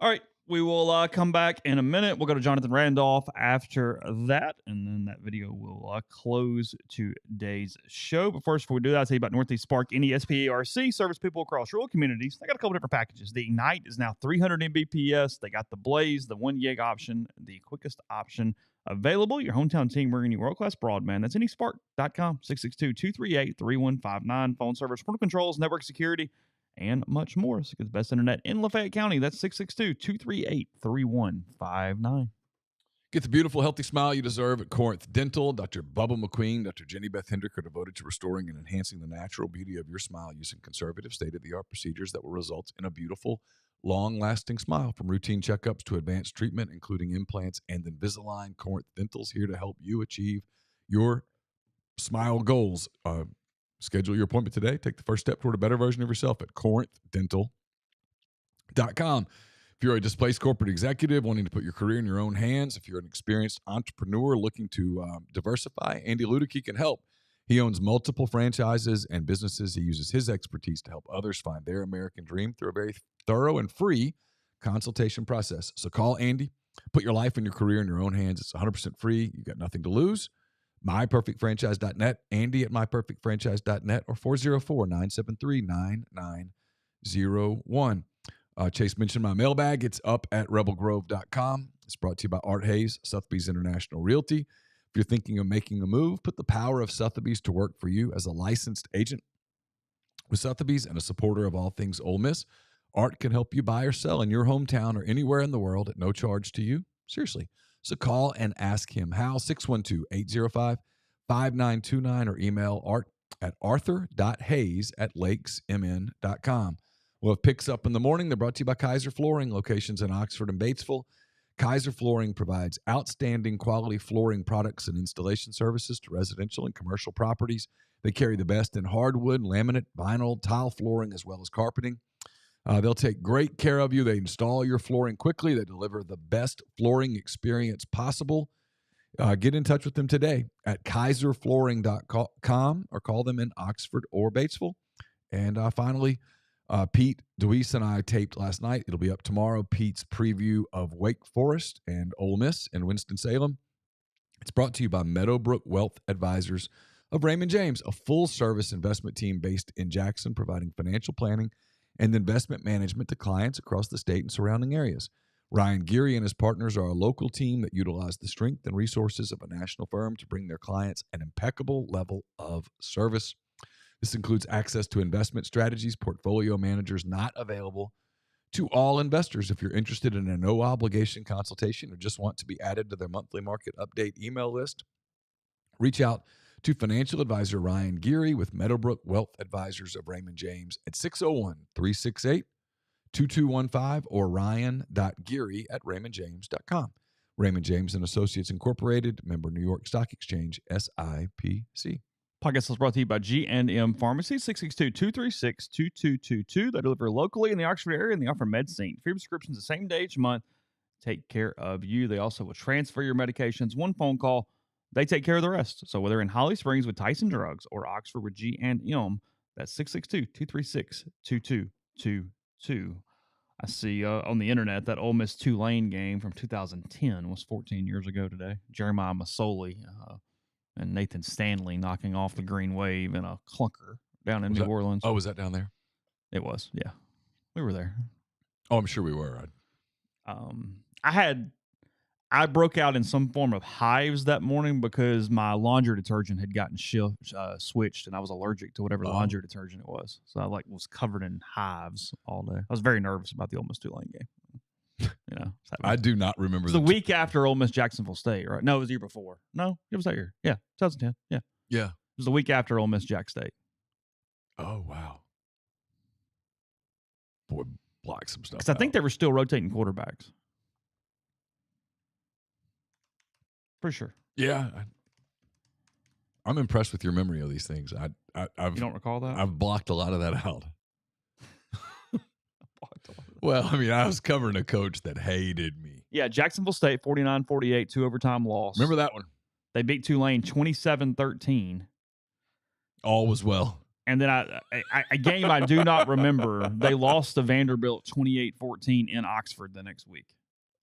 all right. We will come back in a minute. We'll go to Jonathan Randolph after that, and then that video will close today's show. But first, before we do that, I'll tell you about Northeast Spark NESPARC. Service people across rural communities. They got a couple different packages. The Ignite is now 300 Mbps. They got the Blaze, the 1 gig option, the quickest option available. Your hometown team bringing you world-class broadband. That's nespark.com, 662-238-3159. Phone service, parental controls, network security, and much more. So get the best internet in Lafayette County. That's 662-238-3159.
Get the beautiful, healthy smile you deserve at Corinth Dental. Dr. Bubba McQueen, Dr. Jenny Beth Hendrick are devoted to restoring and enhancing the natural beauty of your smile using conservative, state-of-the-art procedures that will result in a beautiful, long-lasting smile. From routine checkups to advanced treatment, including implants and Invisalign, Corinth Dental's here to help you achieve your smile goals. Schedule your appointment today. Take the first step toward a better version of yourself at corinthdental.com. If you're a displaced corporate executive wanting to put your career in your own hands, if you're an experienced entrepreneur looking to diversify, Andy Ludicky can help. He owns multiple franchises and businesses. He uses his expertise to help others find their American dream through a very thorough and free consultation process. So call Andy. Put your life and your career in your own hands. It's 100% free. You've got nothing to lose. MyPerfectFranchise.net, Andy at MyPerfectFranchise.net, or 404-973-9901. Chase mentioned my mailbag. It's up at rebelgrove.com. It's brought to you by Art Hayes, Sotheby's International Realty. If you're thinking of making a move, put the power of Sotheby's to work for you as a licensed agent with Sotheby's and a supporter of all things Ole Miss. Art can help you buy or sell in your hometown or anywhere in the world at no charge to you. Seriously. So call and ask him how, 612-805-5929, or email art at arthur.hayes@lakesmn.com. We'll have picks up in the morning. They're brought to you by Kaiser Flooring, locations in Oxford and Batesville. Kaiser Flooring provides outstanding quality flooring products and installation services to residential and commercial properties. They carry the best in hardwood, laminate, vinyl, tile flooring, as well as carpeting. They'll take great care of you. They install your flooring quickly. They deliver the best flooring experience possible. Get in touch with them today at kaiserflooring.com or call them in Oxford or Batesville. And finally, Pete DeWeese and I taped last night. It'll be up tomorrow. Pete's preview of Wake Forest and Ole Miss in Winston-Salem. It's brought to you by Meadowbrook Wealth Advisors of Raymond James, a full-service investment team based in Jackson, providing financial planning and investment management to clients across the state and surrounding areas. Ryan Geary and his partners are a local team that utilize the strength and resources of a national firm to bring their clients an impeccable level of service. This includes access to investment strategies, portfolio managers not available to all investors. If you're interested in a no-obligation consultation or just want to be added to their monthly market update email list, reach out to financial advisor Ryan Geary with Meadowbrook Wealth Advisors of Raymond James at 601-368-2215 or ryan.geary@raymondjames.com. Raymond James and Associates Incorporated, member New York Stock Exchange, SIPC.
Podcast is brought to you by G&M Pharmacy, 662-236-2222. They deliver locally in the Oxford area and they offer medicine. Free prescriptions the same day each month. Take care of you. They also will transfer your medications. One phone call, they take care of the rest. So whether in Holly Springs with Tyson Drugs or Oxford with G&M, that's 662-236-2222. I see on the internet that Ole Miss Tulane game from 2010 was 14 years ago today. Jeremiah Masoli and Nathan Stanley knocking off the Green Wave in a clunker down in New Orleans.
Oh, was that down there?
It was, yeah. We were there.
Oh, I'm sure we were.
I broke out in some form of hives that morning because my laundry detergent had gotten switched, and I was allergic to whatever laundry detergent it was. So I was covered in hives all day. I was very nervous about the Ole Miss Tulane game.
I do not remember.
It was the week after Ole Miss Jacksonville State, right? No, it was the year before. No, it was that year. Yeah, 2010. Yeah.
Yeah.
It was the week after Ole Miss Jack State.
Oh, wow. Boy, block some stuff.
Because I think they were still rotating quarterbacks. For sure.
Yeah. I'm impressed with your memory of these things. You
don't recall that?
I've blocked a lot of that out. Well, I mean, I was covering a coach that hated me.
Yeah, Jacksonville State, 49-48, 2 overtime loss.
Remember that one?
They beat Tulane 27-13.
All was well.
And then a game I do not remember, they lost to Vanderbilt 28-14 in Oxford the next week.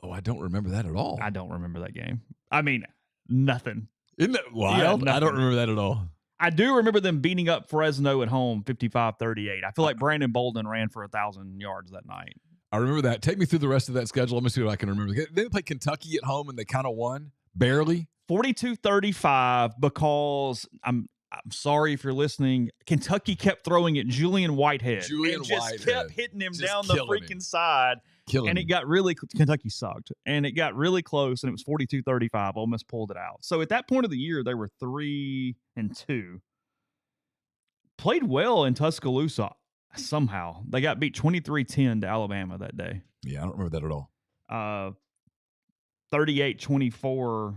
Oh, I don't remember that at all.
I don't remember that game. I mean, nothing.
Isn't that wild? Yeah, I don't remember that at all.
I do remember them beating up Fresno at home 55-38. I feel like Brandon Bolden ran for 1,000 yards that night.
I remember that. Take me through the rest of that schedule. Let me see what I can remember. They played Kentucky at home, and they kind of won. Barely.
42-35 because I'm sorry if you're listening. Kentucky kept throwing at Julian Whitehead. Kept hitting him down the freaking side. And it got really – Kentucky sucked. And it got really close, and it was 42-35. Ole Miss pulled it out. So at that point of the year, they were 3-2. Played well in Tuscaloosa somehow. They got beat 23-10 to Alabama that day.
Yeah, I don't remember that at all.
38-24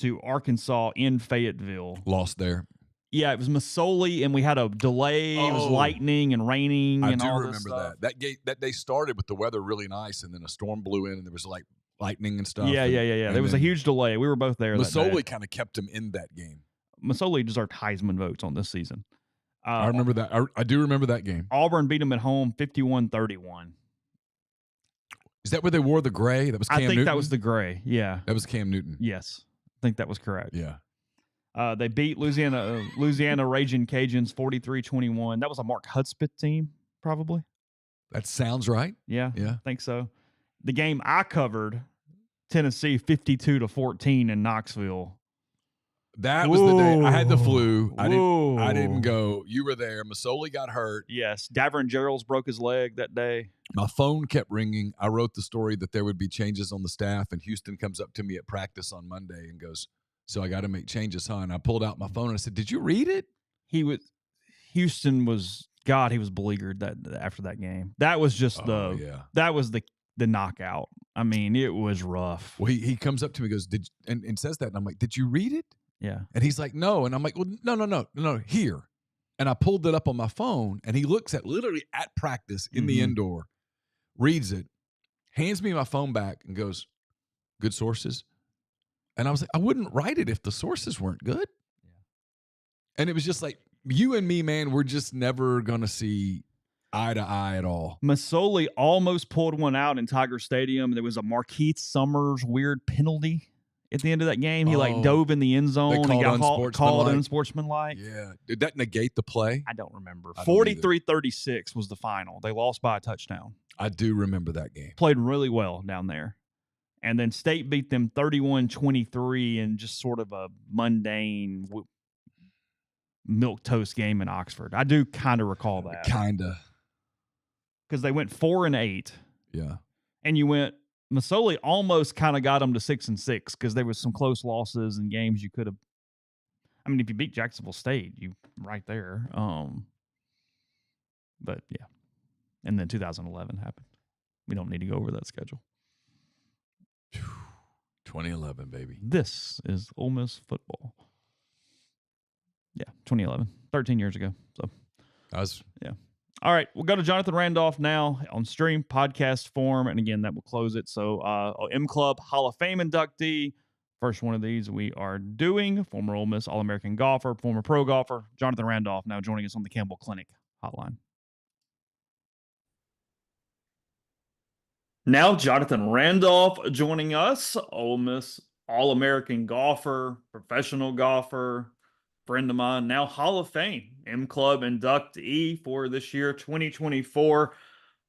to Arkansas in Fayetteville.
Lost there.
Yeah, it was Masoli, and we had a delay. It was lightning and raining and all this stuff.
I do remember that. That day started with the weather really nice, and then a storm blew in, and there was like lightning and stuff.
Yeah. There was a huge delay. We were both there.
Masoli kind of kept him in that game.
Masoli deserved Heisman votes on this season.
I remember that. I do remember that game.
Auburn beat them at home 51-31.
Is that where they wore the gray? That was Cam Newton?
I think that was the gray, yeah.
That was Cam Newton.
Yes. I think that was correct.
Yeah.
They beat Louisiana Raging Cajuns 43-21. That was a Mark Hudspeth team, probably.
That sounds right.
Yeah. I think so. The game I covered, Tennessee 52-14 in Knoxville.
That was the day. I had the flu. I didn't go. You were there. Masoli got hurt.
Yes. Davern Gerald's broke his leg that day.
My phone kept ringing. I wrote the story that there would be changes on the staff, and Houston comes up to me at practice on Monday and goes, "So I got to make changes, huh?" And I pulled out my phone and I said, "Did you read it?"
Houston was beleaguered after that game. That was just that was the knockout. I mean, it was rough.
Well, he comes up to me and goes, and says that, and I'm like, "Did you read it?"
Yeah.
And he's like, "No." And I'm like, "Well, no, here." And I pulled it up on my phone, and he looks literally at practice in the indoor, reads it, hands me my phone back, and goes, "Good sources." And I was like, I wouldn't write it if the sources weren't good. Yeah. And it was just like, you and me, man, we're just never going to see eye to eye at all.
Masoli almost pulled one out in Tiger Stadium. There was a Marquise Summers weird penalty at the end of that game. He dove in the end zone and got called unsportsmanlike.
Yeah. Did that negate the play?
I don't remember. 43-36 was the final. They lost by a touchdown.
I do remember that game.
Played really well down there. And then State beat them 31-23 in just sort of a mundane milquetoast game in Oxford. I do kind of recall that.
Kind of.
Because they went 4-8.
Yeah.
And Masoli almost kind of got them to 6-6 because there was some close losses and games you could have. I mean, if you beat Jacksonville State, you right there. But yeah. And then 2011 happened. We don't need to go over that schedule.
2011, baby.
This is Ole Miss football. Yeah, 2011, 13 years ago. So yeah. All right, we'll go to Jonathan Randolph now on stream podcast form, and again, that will close it. So, M Club Hall of Fame inductee, first one of these we are doing, former Ole Miss All-American golfer, former pro golfer, Jonathan Randolph, now joining us on the Campbell Clinic hotline. Now, Jonathan Randolph joining us, Ole Miss All-American golfer, professional golfer, friend of mine, now Hall of Fame, M Club inductee for this year, 2024.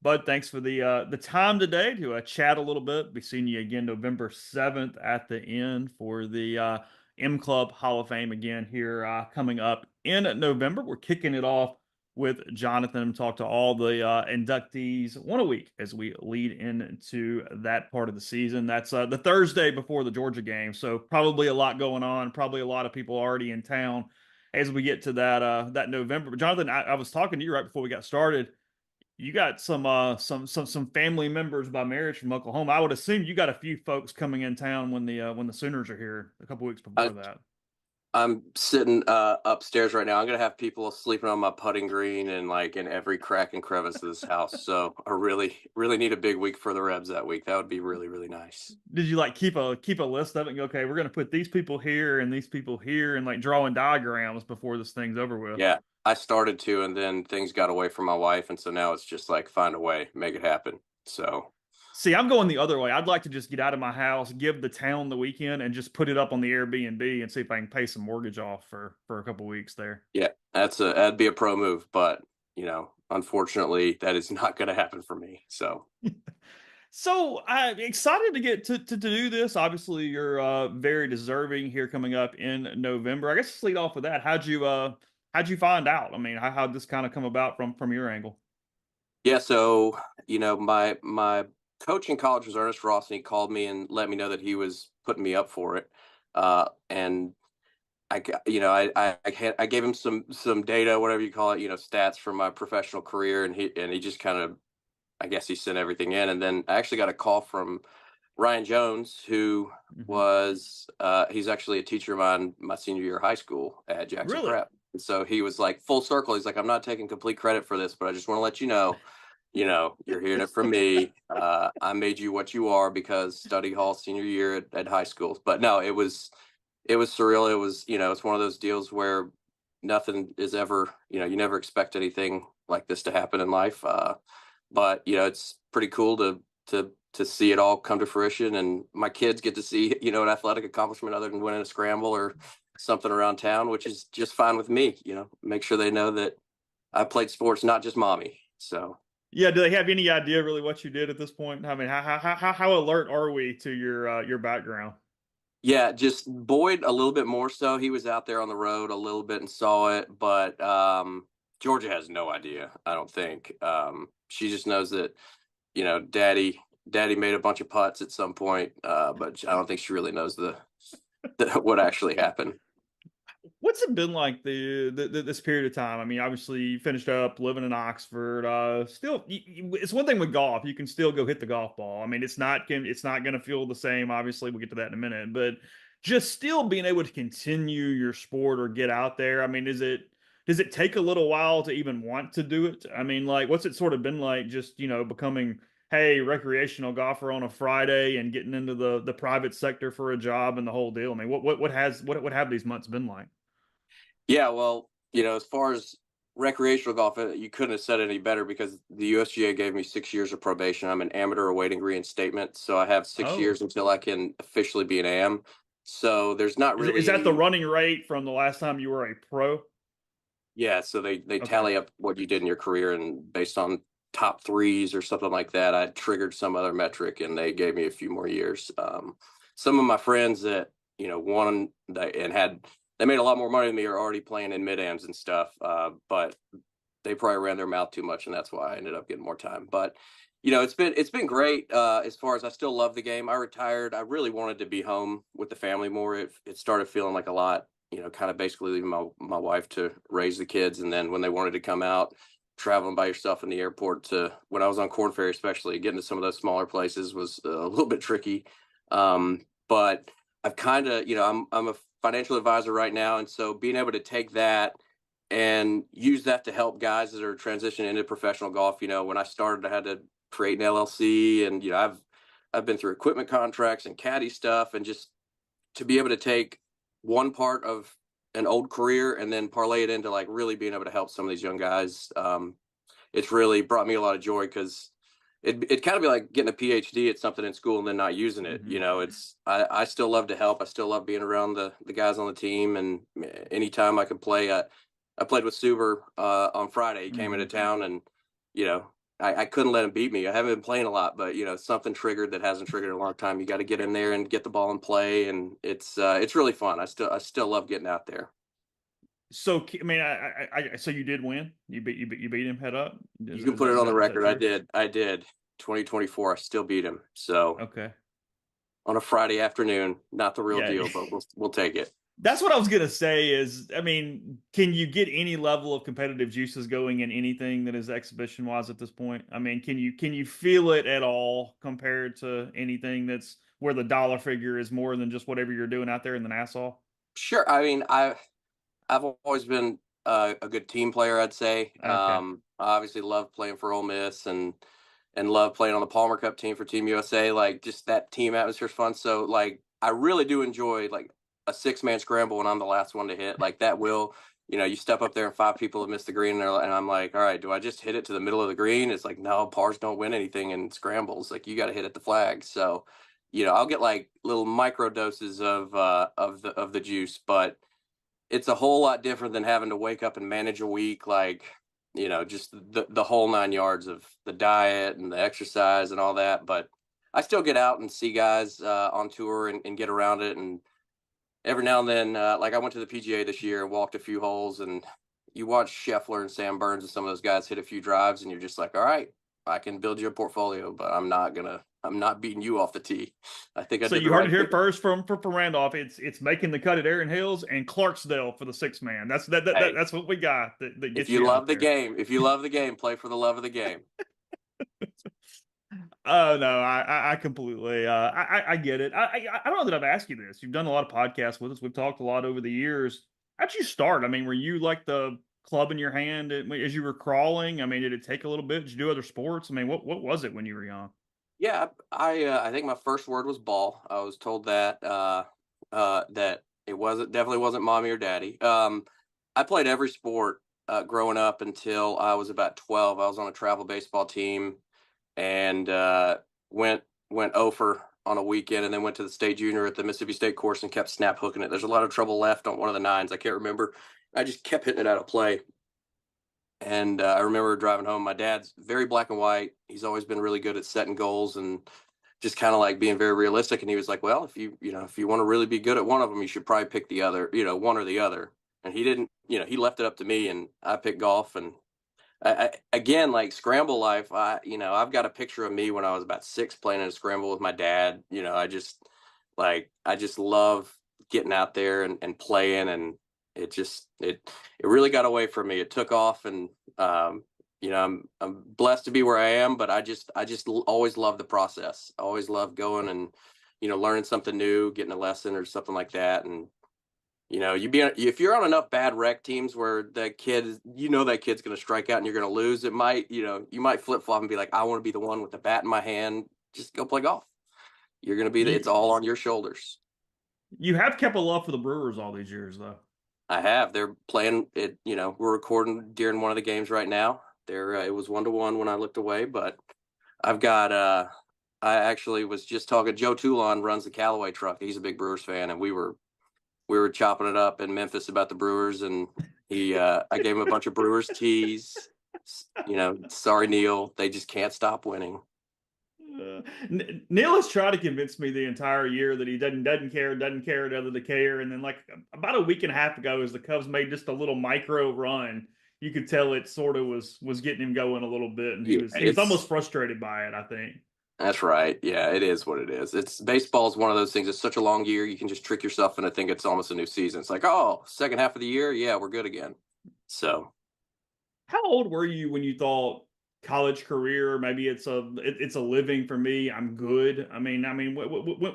Bud, thanks for the time today to chat a little bit. Be seeing you again November 7th at the end for the M Club Hall of Fame again here coming up in November. We're kicking it off with Jonathan, talk to all the inductees one a week as we lead into that part of the season. That's the Thursday before the Georgia game, so probably a lot going on, probably a lot of people already in town as we get to that November. But Jonathan, I was talking to you right before we got started. You got some family members by marriage from Oklahoma. I would assume you got a few folks coming in town when the Sooners are here a couple weeks before that.
I'm sitting upstairs right now. I'm gonna have people sleeping on my putting green and like in every crack and crevice of this house. So I really need a big week for the Rebs that week. That would be really, really nice.
Did you keep a list of it and go, okay, we're gonna put these people here and these people here and drawing diagrams before this thing's over with?
Yeah, I started to, and then things got away from my wife, and so now it's just find a way, make it happen. So.
See, I'm going the other way. I'd like to just get out of my house, give the town the weekend, and just put it up on the Airbnb and see if I can pay some mortgage off for a couple weeks there.
Yeah, that'd be a pro move, but unfortunately, that is not going to happen for me. So,
so I'm excited to get to do this. Obviously, you're very deserving here coming up in November. I guess let's lead off with that. How'd you find out? I mean, how'd this kind of come about from your angle?
Yeah, so my coach in college was Ernest Ross, and he called me and let me know that he was putting me up for it. And I gave him some data, whatever you call it, stats from my professional career. And he just kind of, I guess he sent everything in. And then I actually got a call from Ryan Jones, who was, he's actually a teacher of mine my senior year of high school at Jackson Prep. And so he was full circle. He's like, I'm not taking complete credit for this, but I just want to let you know, you're hearing it from me. I made you what you are because study hall senior year at high school. But no, it was surreal. It was, it's one of those deals where nothing is ever, you never expect anything like this to happen in life. But it's pretty cool to see it all come to fruition, and my kids get to see, an athletic accomplishment other than winning a scramble or something around town, which is just fine with me. Make sure they know that I played sports, not just mommy. So.
Yeah, do they have any idea really what you did at this point? I mean, how alert are we to your background?
Yeah, just Boyd a little bit more so. He was out there on the road a little bit and saw it, but Georgia has no idea, I don't think. She just knows that, Daddy made a bunch of putts at some point, but I don't think she really knows what actually happened.
What's it been like this period of time? I mean, obviously you finished up living in Oxford. Still, it's one thing with golf. You can still go hit the golf ball. I mean, it's not going to feel the same. Obviously, we'll get to that in a minute. But just still being able to continue your sport or get out there. I mean, does it take a little while to even want to do it? I mean, what's it sort of been like? Just becoming recreational golfer on a Friday and getting into the private sector for a job and the whole deal. I mean, what have these months been like?
Yeah, well, as far as recreational golf, you couldn't have said it any better because the USGA gave me 6 years of probation. I'm an amateur awaiting reinstatement, so I have 6 years until I can officially be an AM. So there's not really
Is that the
any.
running rate from the last time you were a pro?
Yeah, so they
Okay.
tally up what you did in your career, and based on top threes or something like that, I triggered some other metric, and they gave me a few more years. Some of my friends that won and they made a lot more money than me are already playing in mid-ams and stuff, but they probably ran their mouth too much, and that's why I ended up getting more time. But it's been great. As far as I still love the game. I retired. I really wanted to be home with the family more. It started feeling like a lot. Kind of basically leaving my wife to raise the kids, and then when they wanted to come out, traveling by yourself in the airport to when I was on Corn Ferry, especially getting to some of those smaller places was a little bit tricky. But I've kind of, I'm a financial advisor right now, and so being able to take that and use that to help guys that are transitioning into professional golf. When I started, I had to create an LLC, and I've been through equipment contracts and caddy stuff, and just to be able to take one part of an old career and then parlay it into like really being able to help some of these young guys. It's really brought me a lot of joy because it kind of be like getting a PhD at something in school and then not using it. I still love to help. I still love being around the guys on the team, and anytime I can play. I played with Suber on Friday. He came into town, and you know I couldn't let him beat me. I haven't been playing a lot, but something triggered that hasn't triggered in a long time. You got to get in there and get the ball and play, and it's really fun. I still love getting out there.
So I mean, so you did win. You beat him head up.
You can put it on the record. I did. 2024. I still beat him. So
okay.
On a Friday afternoon, not the real
Yeah.
deal, but we'll take it.
That's what I was gonna say. I mean, can you get any level of competitive juices going in anything that is exhibition wise at this point? I mean, can you feel it at all compared to anything that's where the dollar figure is more than just whatever you're doing out there in the Nassau?
Sure. I mean, I've always been a good team player, I'd say.
Okay.
I obviously love playing for Ole Miss, and love playing on the Palmer Cup team for Team USA. Like, just that team atmosphere is fun. So like I really do enjoy like a 6-man scramble when I'm the last one to hit. Like that will, you step up there and 5 people have missed the green, and I'm like, all right, do I just hit it to the middle of the green? It's like, no, pars don't win anything in scrambles. Like you got to hit at the flag. So, I'll get like little micro doses of the juice, but it's a whole lot different than having to wake up and manage a week, like, just the whole 9 yards of the diet and the exercise and all that. But I still get out and see guys on tour, and get around it. And every now and then, like I went to the PGA this year and walked a few holes, and you watch Scheffler and Sam Burns and some of those guys hit a few drives, and you're just like, all right, I can build you a portfolio, but I'm not beating you off the tee. I think I
So
did
you
the
heard
right
it here
thing.
first from Randolph. It's making the cut at Erin Hills and Clarksdale for the 6-man.
Hey,
That's what we got that
if
gets
you
you
love
out
the
there.
game, play for the love of the game.
Oh no, I completely I get it. I don't know that I've asked you this. You've done a lot of podcasts with us. We've talked a lot over the years. How'd you start? I mean, were you like the club in your hand as you were crawling? I mean, did it take a little bit? Did you do other sports? I mean, what was it when you were young?
Yeah, I think my first word was ball. I was told that it definitely wasn't mommy or daddy. I played every sport growing up until I was about 12. I was on a travel baseball team, and went went over on a weekend, and then went to the state junior at the Mississippi State course and kept snap hooking it. There's a lot of trouble left on one of the nines. I can't remember. I just kept hitting it out of play. And I remember driving home. My dad's very black and white. He's always been really good at setting goals and just kind of like being very realistic. And he was like, "Well, if you want to really be good at one of them, you should probably pick the other, one or the other." And he didn't. He left it up to me, and I picked golf. And again, like scramble life, I've got a picture of me when I was about 6 playing in a scramble with my dad. I just love getting out there and playing, and it really got away from me. It took off, and I'm blessed to be where I am, but I just always love the process. I always love going and learning something new, getting a lesson or something like that. And if you're on enough bad rec teams where that kid's going to strike out and you're going to lose, it might, you might flip flop and be like, I want to be the one with the bat in my hand. Just go play golf. You're going to be, it's
You
all on your shoulders.
you have kept a love for the Brewers all these years, though.
I have. They're playing it. We're recording during one of the games right now. It was 1-1 when I looked away, but I've got I actually was just talking. Joe Toulon runs the Callaway truck. He's a big Brewers fan, and we were chopping it up in Memphis about the Brewers, and I gave him a bunch of Brewers teas. Sorry, Neal, they just can't stop winning.
Neal has tried to convince me the entire year that he doesn't care other to care. And then like about a week and a half ago, as the Cubs made just a little micro run, you could tell it sort of was getting him going a little bit, and he was almost frustrated by it, I think.
That's right. Yeah, it is what it is. Baseball is one of those things. It's such a long year. You can just trick yourself into thinking it's almost a new season. It's like, oh, second half of the year, yeah, we're good again. So,
how old were you when you thought college career, maybe it's a living for me, I'm good? I mean,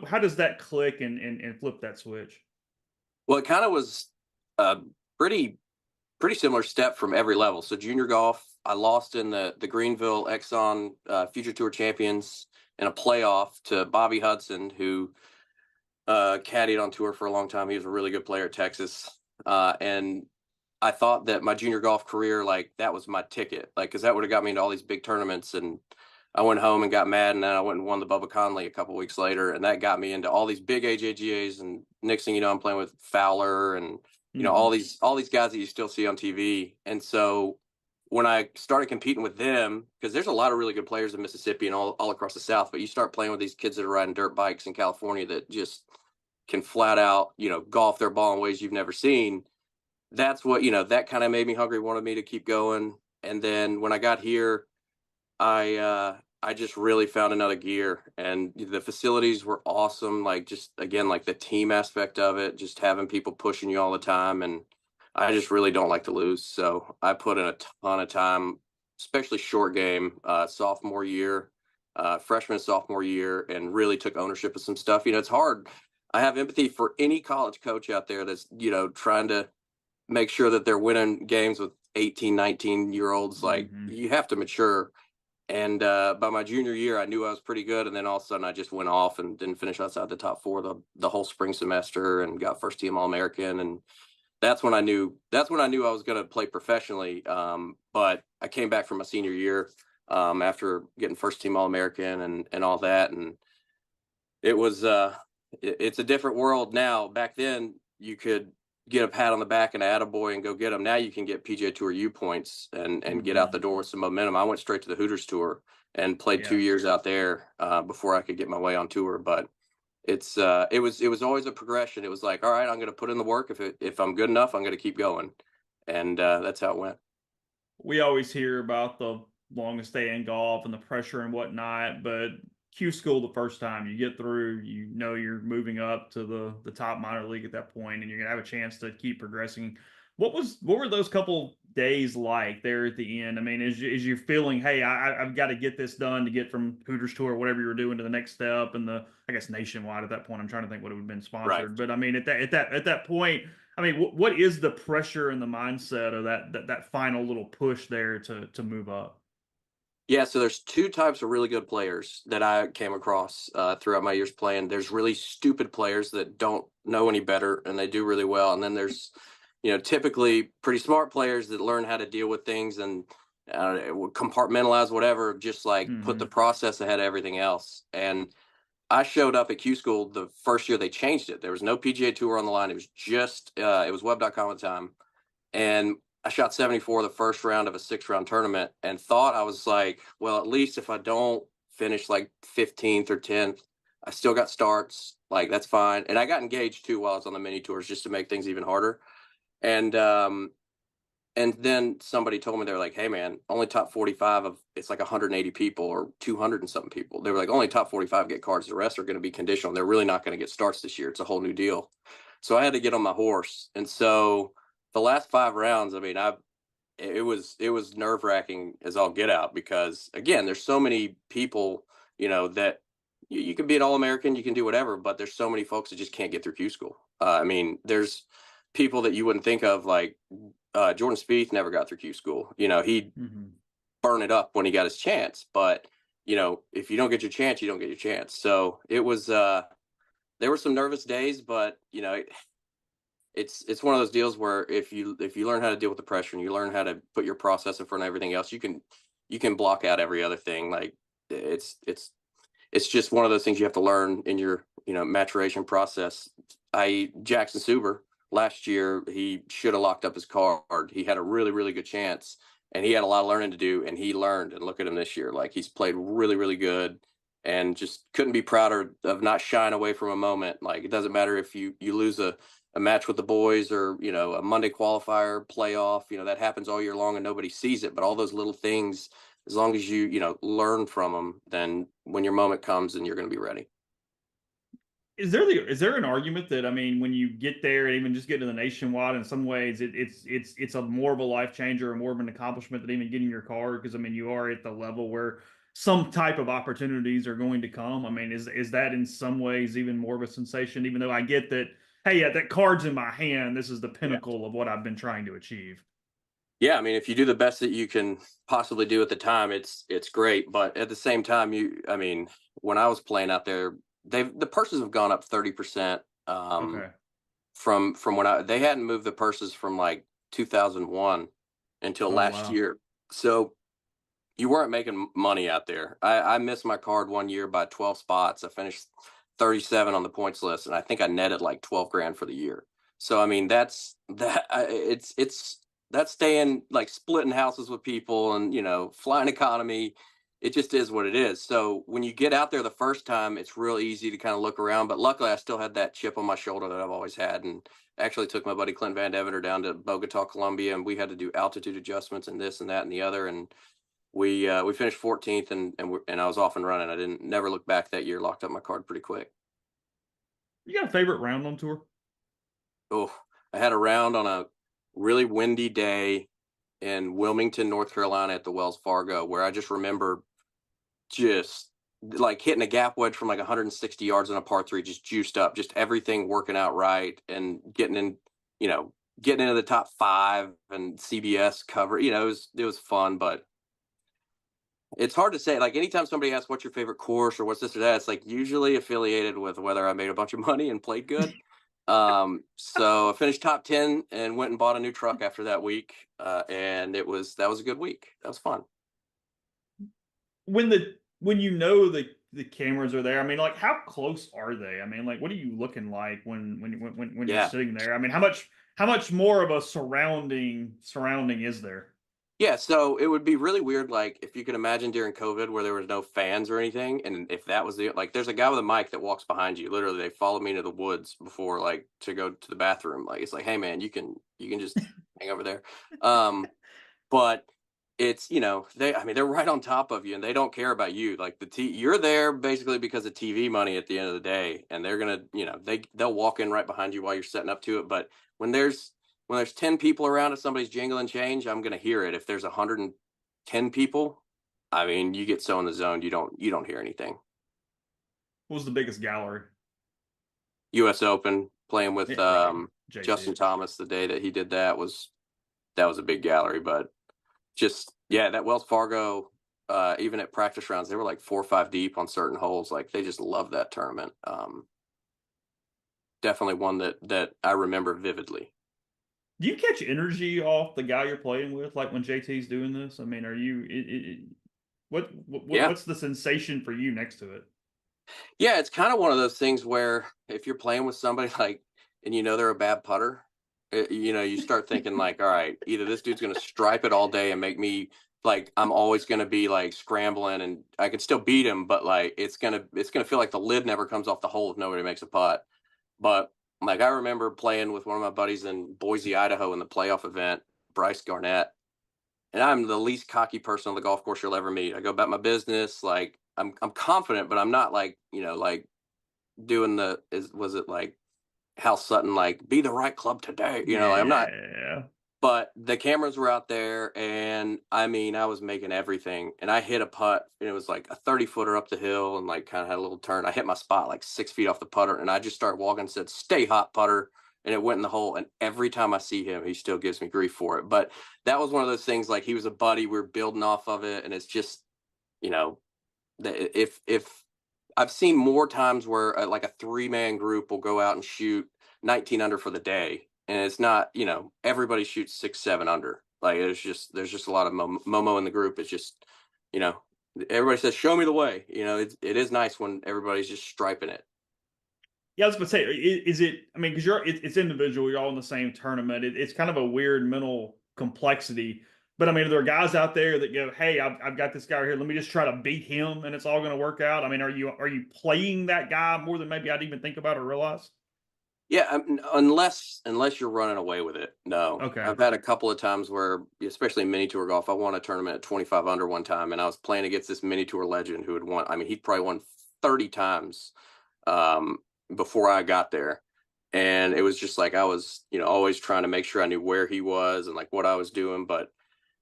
how does that click and flip that switch?
well, it kind of was a pretty similar step from every level. So junior golf, I lost in the Greenville Exxon Future Tour Champions in a playoff to Bobby Hudson, who caddied on tour for a long time. He was a really good player at Texas. And I thought that my junior golf career, like that was my ticket, like, cause that would have got me into all these big tournaments. And I went home and got mad, and then I went and won the Bubba Conley a couple weeks later. And that got me into all these big AJGAs. And next thing you know, I'm playing with Fowler and, all these guys that you still see on TV. And so when I started competing with them, because there's a lot of really good players in Mississippi and all across the South, but you start playing with these kids that are riding dirt bikes in California that just can flat out, golf their ball in ways you've never seen. That's what, that kind of made me hungry, wanted me to keep going. And then when I got here, I just really found another gear, and the facilities were awesome. Like, just again, like the team aspect of it, just having people pushing you all the time. And I just really don't like to lose. So I put in a ton of time, especially short game, sophomore year, freshman, sophomore year, and really took ownership of some stuff. It's hard. I have empathy for any college coach out there that's, trying to make sure that they're winning games with 18, 19-year-olds. Like, you have to mature. And by my junior year, I knew I was pretty good. And then all of a sudden I just went off and didn't finish outside the top four the whole spring semester, and got first team All-American. And that's when I knew I was going to play professionally. But I came back from my senior year after getting first team All-American and all that. And it was it's a different world now. Back then you could get a pat on the back and an attaboy and go get them. Now you can get PGA Tour U points and get out the door with some momentum. I went straight to the Hooters Tour and played 2 years out there before I could get my way on tour. But it was always a progression. It was like, all right, I'm going to put in the work. If I'm good enough, I'm going to keep going. And that's how it went.
We always hear about the longest day in golf and the pressure and whatnot, but Q school, the first time you get through, you're moving up to the top minor league at that point, and you're gonna have a chance to keep progressing. What were those couple days like there at the end? I mean, is you feeling, hey, I've got to get this done to get from Hooters Tour, whatever you were doing, to the next step, and I guess nationwide at that point. I'm trying to think what it would have been sponsored,
Right.
but I mean, at that point, I mean, what is the pressure and the mindset of that final little push there to move up?
Yeah, so there's two types of really good players that I came across throughout my years playing. There's really stupid players that don't know any better and they do really well. And then there's, typically pretty smart players that learn how to deal with things and compartmentalize whatever, just like put the process ahead of everything else. And I showed up at Q School the first year they changed it. There was no PGA Tour on the line. It was just, it was web.com at the time. And I shot 74 the first round of a 6-round tournament, and thought, I was like, well, at least if I don't finish like 15th or 10th, I still got starts. Like, that's fine. And I got engaged too while I was on the mini tours, just to make things even harder. And then somebody told me, they were like, hey man, only top 45 of, it's like 180 people or 200 and something people. They were like, only top 45 get cards. The rest are going to be conditional. They're really not going to get starts this year. It's a whole new deal. So I had to get on my horse. And so the last 5 rounds, I mean, it was nerve wracking as all get out, because again, there's so many people, that you can be an All-American, you can do whatever, but there's so many folks that just can't get through Q School. I mean, there's people that you wouldn't think of, like Jordan Spieth never got through Q School. He'd burn it up when he got his chance, but if you don't get your chance, you don't get your chance. So it was, there were some nervous days, but it's one of those deals where if you learn how to deal with the pressure and you learn how to put your process in front of everything else, you can block out every other thing. Like, it's it's just one of those things you have to learn in your, maturation process. Jackson Suber last year, he should have locked up his card. He had a really, really good chance, and he had a lot of learning to do, and he learned. And look at him this year. Like, he's played really, really good, and just couldn't be prouder of not shying away from a moment. Like, it doesn't matter if you lose a match with the boys, or, a Monday qualifier, playoff, that happens all year long and nobody sees it. But all those little things, as long as learn from them, then when your moment comes, then you're going to be ready.
Is there an argument that, I mean, when you get there and even just get to the nationwide, in some ways it's a more of a life changer or more of an accomplishment than even getting your card? Because I mean, you are at the level where some type of opportunities are going to come. I mean, is that in some ways even more of a sensation? Even though I get that, hey, yeah, that card's in my hand. This is the pinnacle of what I've been trying to achieve.
Yeah, I mean, if you do the best that you can possibly do at the time, it's great. But at the same time, I mean, when I was playing out there, the purses have gone up 30%.
Okay.
From when they hadn't moved the purses from like 2001 until
Oh
last
wow.
year. So you weren't making money out there. I missed my card one year by 12 spots. I finished 37 on the points list, and I think I netted like 12 grand for the year. So I mean, that's staying, like, splitting houses with people, and flying economy. It just is what it is. So when you get out there the first time, it's real easy to kind of look around. But luckily, I still had that chip on my shoulder that I've always had, and actually took my buddy Clint Van Deventer down to Bogota, Colombia, and we had to do altitude adjustments and this and that and the other. And we finished 14th, and I was off and running. I didn't never look back that year. Locked up my card pretty quick.
You got a favorite round on tour?
Oh, I had a round on a really windy day in Wilmington, North Carolina, at the Wells Fargo, where I just remember just like hitting a gap wedge from like 160 yards on a par three, just juiced up, just everything working out right, and you know, getting into the top five and CBS cover. It was fun. But it's hard to say. Like, anytime somebody asks what's your favorite course or what's this or that, it's like usually affiliated with whether I made a bunch of money and played good. So I finished top 10 and went and bought a new truck after that week. And that was a good week. That was fun.
When the cameras are there, I mean, like, how close are they? I mean, like, what are you looking like when you're
Yeah.
sitting there? I mean, how much more of a surrounding is there?
Yeah, so it would be really weird, like, if you could imagine during COVID where there was no fans or anything, and if that was like, there's a guy with a mic that walks behind you. Literally, they followed me into the woods before, like, to go to the bathroom. Like, it's like, hey man, you can just hang over there. But it's, I mean, they're right on top of you, and they don't care about you. Like, you're there basically because of TV money at the end of the day, and they're gonna, they'll walk in right behind you while you're setting up to it. But when there's 10 people around, if somebody's jingling change, I'm gonna hear it. If there's 110 people, I mean, you get so in the zone, you don't hear anything.
What was the biggest gallery?
US Open, playing with
Yeah, right.
Justin
JT.
Thomas, the day that he did that was a big gallery. But just, yeah, that Wells Fargo, even at practice rounds, they were like 4 or 5 deep on certain holes. Like, they just love that tournament. Definitely one that I remember vividly.
Do you catch energy off the guy you're playing with, like when JT's doing this? I mean, are you
Yeah.
what's the sensation for you next to it?
Yeah, it's kind of one of those things where if you're playing with somebody, like, and they're a bad putter, you start thinking like, all right, either this dude's going to stripe it all day and make me, like, I'm always going to be like scrambling, and I could still beat him, but like it's gonna feel like the lid never comes off the hole if nobody makes a putt. But like, I remember playing with one of my buddies in Boise, Idaho, in the playoff event, Bryce Garnett, and I'm the least cocky person on the golf course you'll ever meet. I go about my business, like, I'm confident, but I'm not like, like, doing was it like Hal Sutton, like, be the right club today? Like, I'm not.
Yeah.
But the cameras were out there, and I mean, I was making everything, and I hit a putt, and it was like a 30-footer up the hill, and like kind of had a little turn. I hit my spot like 6 feet off the putter, and I just started walking and said, "Stay hot, putter," and it went in the hole. And every time I see him, he still gives me grief for it. But that was one of those things. Like, he was a buddy, we are building off of it, and it's just, you know, if I've seen more times where, like, a three-man group will go out and shoot 19 under for the day, and it's not, everybody shoots 6, 7 under. Like, there's just a lot of Momo in the group. It's just, you know, everybody says, "Show me the way." It is nice when everybody's just striping it.
Yeah, I was going to say, is it? I mean, because it's individual. You're all in the same tournament. It's kind of a weird mental complexity. But I mean, there are guys out there that go, "Hey, I've got this guy here. Let me just try to beat him, and it's all going to work out." I mean, are you playing that guy more than maybe I'd even think about or realize?
Yeah, unless you're running away with it. No,
Okay.
I've had a couple of times where, especially in mini tour golf, I won a tournament at 25 under one time, and I was playing against this mini tour legend who had won. I mean, he'd probably won 30 times um, before I got there, and it was just like I was, always trying to make sure I knew where he was and like what I was doing. But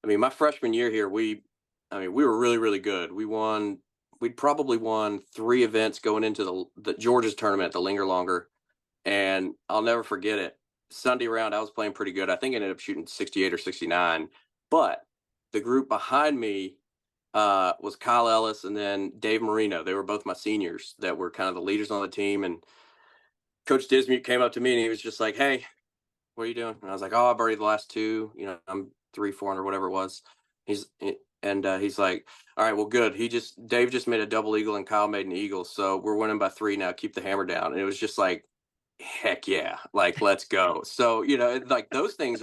I mean, my freshman year here, we were really, really good. We'd probably won 3 events going into the Georgia's tournament, the Linger Longer, and I'll never forget it. Sunday round, I was playing pretty good. I think I ended up shooting 68 or 69. But the group behind me was Kyle Ellis and then Dave Marino. They were both my seniors that were kind of the leaders on the team. And Coach Dismute came up to me and he was just like, "Hey, what are you doing?" And I was like, "Oh, I birdied the last 2. I'm 3, 400, whatever it was." He's like, "All right, well, good. Dave just made a double eagle and Kyle made an eagle, so we're winning by 3 now. Keep the hammer down." And it was just like, heck yeah, like let's go. So like those things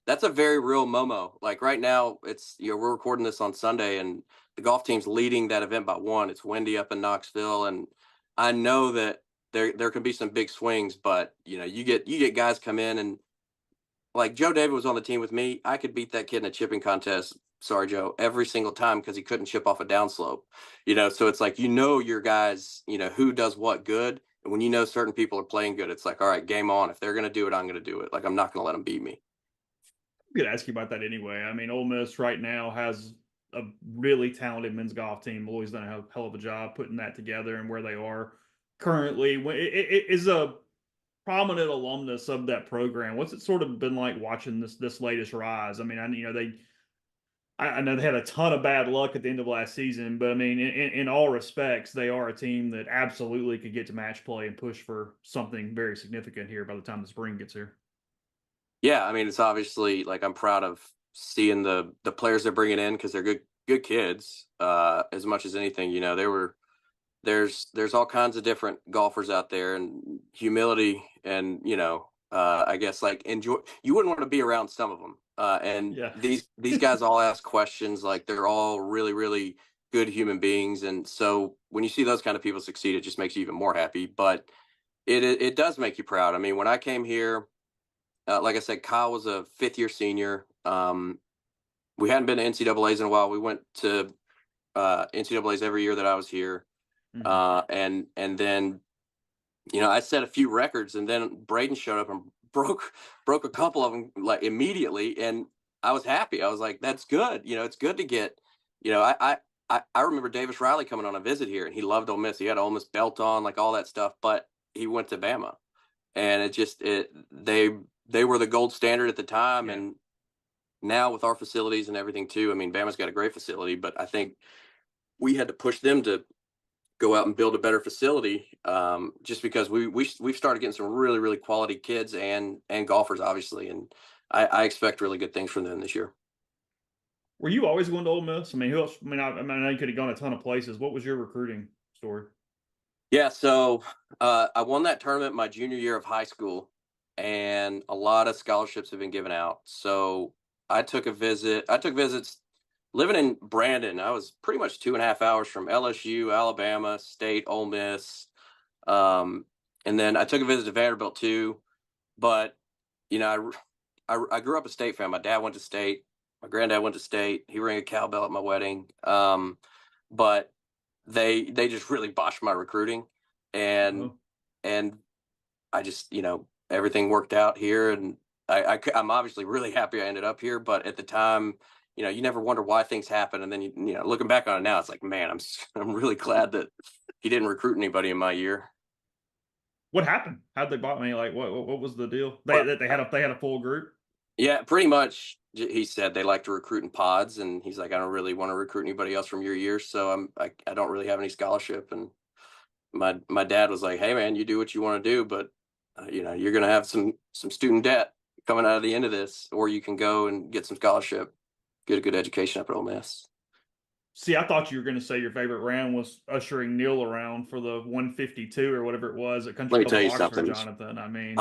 that's a very real Momo. Like right now, we're recording this on Sunday, and the golf team's leading that event by 1. It's windy up in Knoxville, and I know that there can be some big swings, but you get guys come in and like Joe David was on the team with me. I could beat that kid in a chipping contest. Sorry, Joe, every single time because he couldn't chip off a downslope. So it's like your guys, who does what good. And when certain people are playing good, it's like, all right, game on. If they're going to do it, I'm going to do it. Like I'm not going to let them beat me.
I'm going to ask you about that anyway. I mean, Ole Miss right now has a really talented men's golf team. Always done a hell of a job putting that together and where they are currently. It is a prominent alumnus of that program. What's it sort of been like watching this latest rise? I mean, I know they had a ton of bad luck at the end of last season, but I mean, in all respects, they are a team that absolutely could get to match play and push for something very significant here by the time the spring gets here.
Yeah, I mean, it's obviously like I'm proud of seeing the players they're bringing in because they're good kids. As much as anything, there's all kinds of different golfers out there, and humility, and I guess like enjoy. You wouldn't want to be around some of them. And
Yeah.
these guys all ask questions. Like they're all really, really good human beings, and so when you see those kind of people succeed, it just makes you even more happy. But it does make you proud. I mean, when I came here, like I said, Kyle was a 5th-year senior. We hadn't been to NCAA's in a while. We went to NCAA's every year that I was here.
Mhm.
And then I set a few records, and then Braden showed up and broke a couple of them like immediately, and I was happy. I was like, "That's good." It's good to get. I remember Davis Riley coming on a visit here, and he loved Ole Miss. He had an Ole Miss belt on, like all that stuff, but he went to Bama, and they were the gold standard at the time,
Yeah.
and now with our facilities and everything too. I mean, Bama's got a great facility, but I think we had to push them to go out and build a better facility, just because we've started getting some really, really quality kids and golfers, obviously, and I expect really good things from them this year.
Were you always going to Ole Miss? I mean, who else? I mean, I know you could have gone a ton of places. What was your recruiting story?
Yeah, so I won that tournament my junior year of high school, and a lot of scholarships have been given out. So I took a visit. I took visits living in Brandon. I was pretty much 2.5 hours from LSU, Alabama, State, Ole Miss. And then I took a visit to Vanderbilt too. But I grew up a State fan. My dad went to State. My granddad went to State. He rang a cowbell at my wedding. But they just really botched my recruiting, and
Oh,
and I just everything worked out here, and I'm obviously really happy I ended up here. But at the time, you never wonder why things happen, and then looking back on it now, it's like, man, I'm really glad that he didn't recruit anybody in my year.
what happened? How'd they bought me? Like, what was the deal?
Well,
They had a full group.
yeah, pretty much. He said they like to recruit in pods, and he's like, I don't really want to recruit anybody else from your year, so I don't really have any scholarship. And my dad was like, "Hey, man, you do what you want to do, but you're going to have some student debt coming out of the end of this, or you can go and get some scholarship, get a good education up at Ole Miss."
See, I thought you were going to say your favorite round was ushering Neal around for the 152 or whatever it was at Country
Let me
Club
tell
of
you
Oxford,
something.
Jonathan. I mean,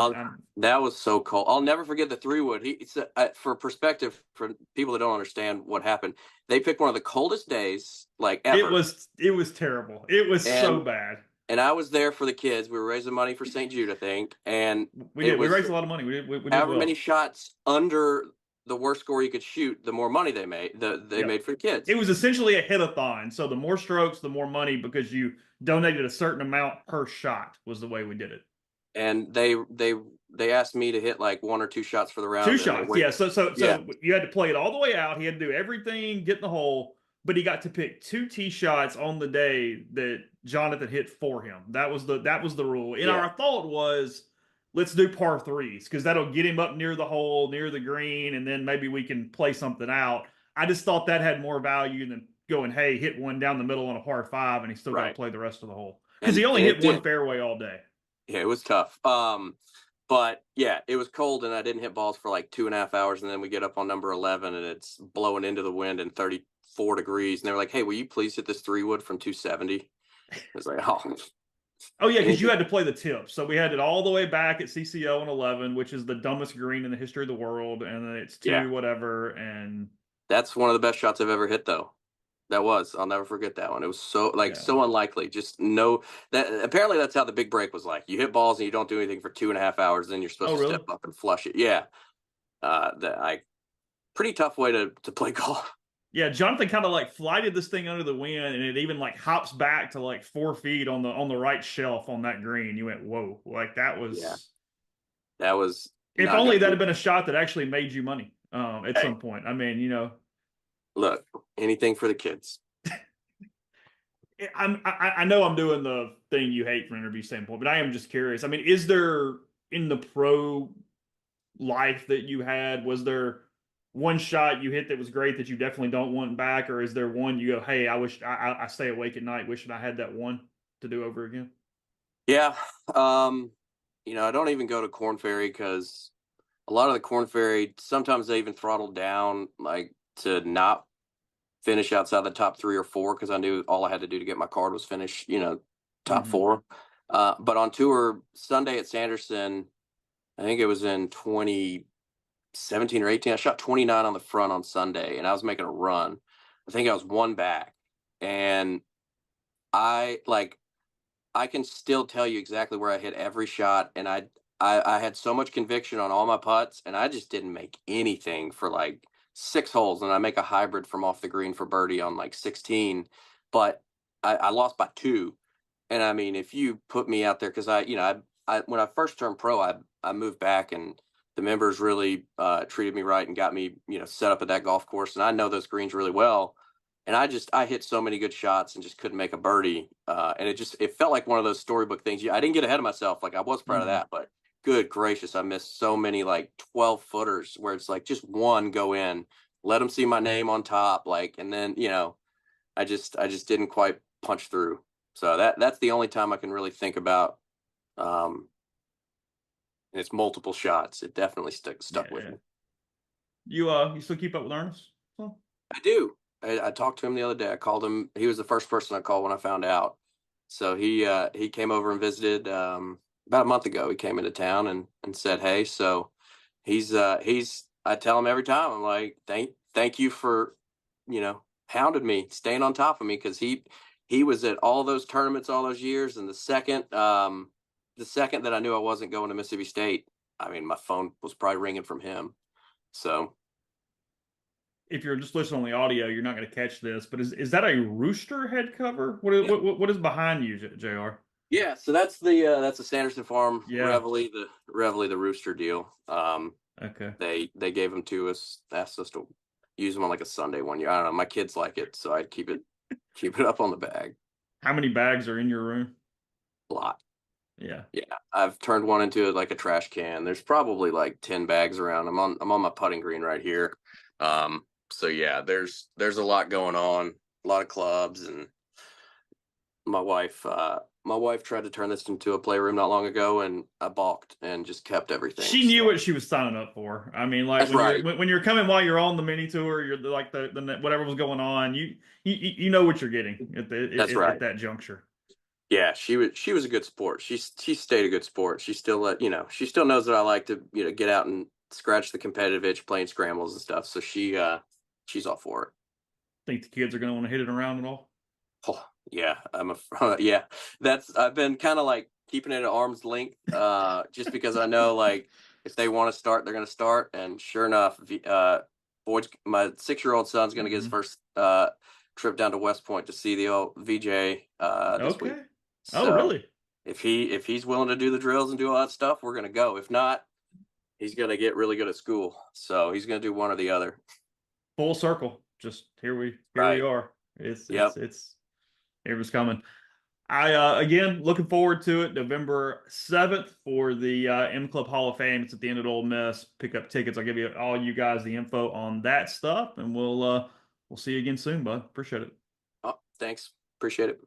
That was so cool. I'll never forget the 3-wood. For perspective, for people that don't understand what happened, they picked one of the coldest days like
it
ever,
was terrible. It was so
and
bad.
I was there for the kids. We were raising money for St. Jude, I think, and
We
it
did. We
was
raised a lot of money. We did
however many
well.
shots under the worst score you could shoot, the more money they
Yep.
made for the kids.
It was essentially a hit-a-thon. So the more strokes, the more money because you donated a certain amount per shot was the way we did it.
And they asked me to hit like 1 or 2 shots for the
Two
round, and they
shots.
went,
Yeah. So
yeah,
you had to play it all the way out. He had to do everything, get in the hole, but he got to pick 2 tee shots on the day that Jonathan hit for him. That was the rule. And
yeah,
our thought was, let's do par threes because that'll get him up near the hole, near the green, and then maybe we can play something out. I just thought that had more value than going, hey, hit one down the middle on a par 5, and he's still got to
right.
play the rest of the hole because he only
And it
hit one
did.
fairway all day.
Yeah, it was tough. But yeah, it was cold, and I didn't hit balls for like 2.5 hours, and then we get up on number 11, and it's blowing into the wind and 34 degrees, and they were like, "Hey, will you please hit this 3-wood from 270?" I was like, "Oh,
Oh yeah, because you
anything."
had to play the tip. So we had it all the way back at CCO on 11, which is the dumbest green in the history of the world, and then it's
Yeah,
2 whatever. And
that's one of the best shots I've ever hit, though. I'll never forget that one. It was
yeah,
so unlikely. Just no, that apparently that's how the big break was like. You hit balls and you don't do anything for 2.5 hours, then you're supposed
oh
to step
really?
up and flush it. Yeah, that I pretty tough way to play golf.
Yeah, Jonathan kind of like flighted this thing under the wind, and it even like hops back to like 4 feet on the right shelf on that green. You went, whoa, like that
Yeah,
was.
that was
If
not
only
going to
that
be.
had been a shot that actually made you money at
Hey,
some point. I mean, you know,
look, anything for the kids.
I know I'm doing the thing you hate from an interview standpoint, but I am just curious. I mean, is there in the pro life that you had, was there one shot you hit that was great that you definitely don't want back, or is there one you go, hey, I wish I stay awake at night wishing I had that one to do over again?
Yeah, um, I don't even go to Corn Ferry because a lot of the Corn Ferry sometimes they even throttled down like to not finish outside the top 3 or 4 because I knew all I had to do to get my card was finish, top
Mm-hmm.
4. But on tour Sunday at Sanderson, I think it was in 2017 or 18. I shot 29 on the front on Sunday, and I was making a run. I think I was 1 back, and I like I can still tell you exactly where I hit every shot, and I had so much conviction on all my putts, and I just didn't make anything for like 6 holes, and I make a hybrid from off the green for birdie on like 16, but I lost by 2. And I mean, if you put me out there, because I when I first turned pro, I moved back, and the members really treated me right and got me set up at that golf course, and I know those greens really well. And I hit so many good shots and just couldn't make a birdie. And it felt like one of those storybook things. I didn't get ahead of myself. Like I was proud of
Mm-hmm.
that, but good gracious, I missed so many like 12 footers where it's like just one go in, let them see my name on top. Like, and then, I just didn't quite punch through. So that's the only time I can really think about. Um, and it's multiple shots. It definitely
Yeah,
stuck with
yeah.
me.
You still keep up with Ernest? Well,
I do. I talked to him the other day. I called him. He was the first person I called when I found out. So he came over and visited about a month ago. He came into town and said, "Hey." So he's I tell him every time. I'm like, thank you for hounded me, staying on top of me, because he was at all those tournaments all those years. And the second that I knew I wasn't going to Mississippi State, I mean, my phone was probably ringing from him. So
if you're just listening on the audio, you're not going to catch this, but is that a rooster head cover?
yeah.
What is behind you, Jr.?
Yeah, so that's the Sanderson Farm
Yeah.
Reveille the rooster deal.
Okay.
They gave them to us, asked us to use them on like a Sunday one year. I don't know, my kids like it, so I'd keep it up on the bag.
How many bags are in your room?
A lot.
Yeah.
Yeah, I've turned one into like a trash can. There's probably like 10 bags around. I'm on my putting green right here. So yeah, there's a lot going on, a lot of clubs, and my wife my wife tried to turn this into a playroom not long ago, and I balked and just kept everything.
She knew what she was signing up for. I mean, like
That's right.
when you're coming while you're on the mini tour, you're like the whatever was going on. You know what you're getting
That's right.
at that juncture.
Yeah, she was a good sport. She stayed a good sport. She still she still knows that I like to get out and scratch the competitive itch playing scrambles and stuff. So she's all for it.
Think the kids are going to want to hit it around at all?
Oh, yeah, yeah. I've been kind of like keeping it at arm's length, just because I know like if they want to start, they're going to start. And sure enough, boys, my 6-year-old son's going to get his first trip down to West Point to see the old VJ this week.
Oh,
So
really?
if he's willing to do the drills and do all that stuff, we're going to go. If not, he's going to get really good at school. So he's going to do one or the other.
Full circle. Just here we are. It was coming. I again looking forward to it. November 7th for the M Club Hall of Fame. It's at the end of Ole Miss. Pick up tickets. I'll give you all you guys the info on that stuff, and we'll see you again soon, bud. Appreciate it.
Oh, thanks. Appreciate it.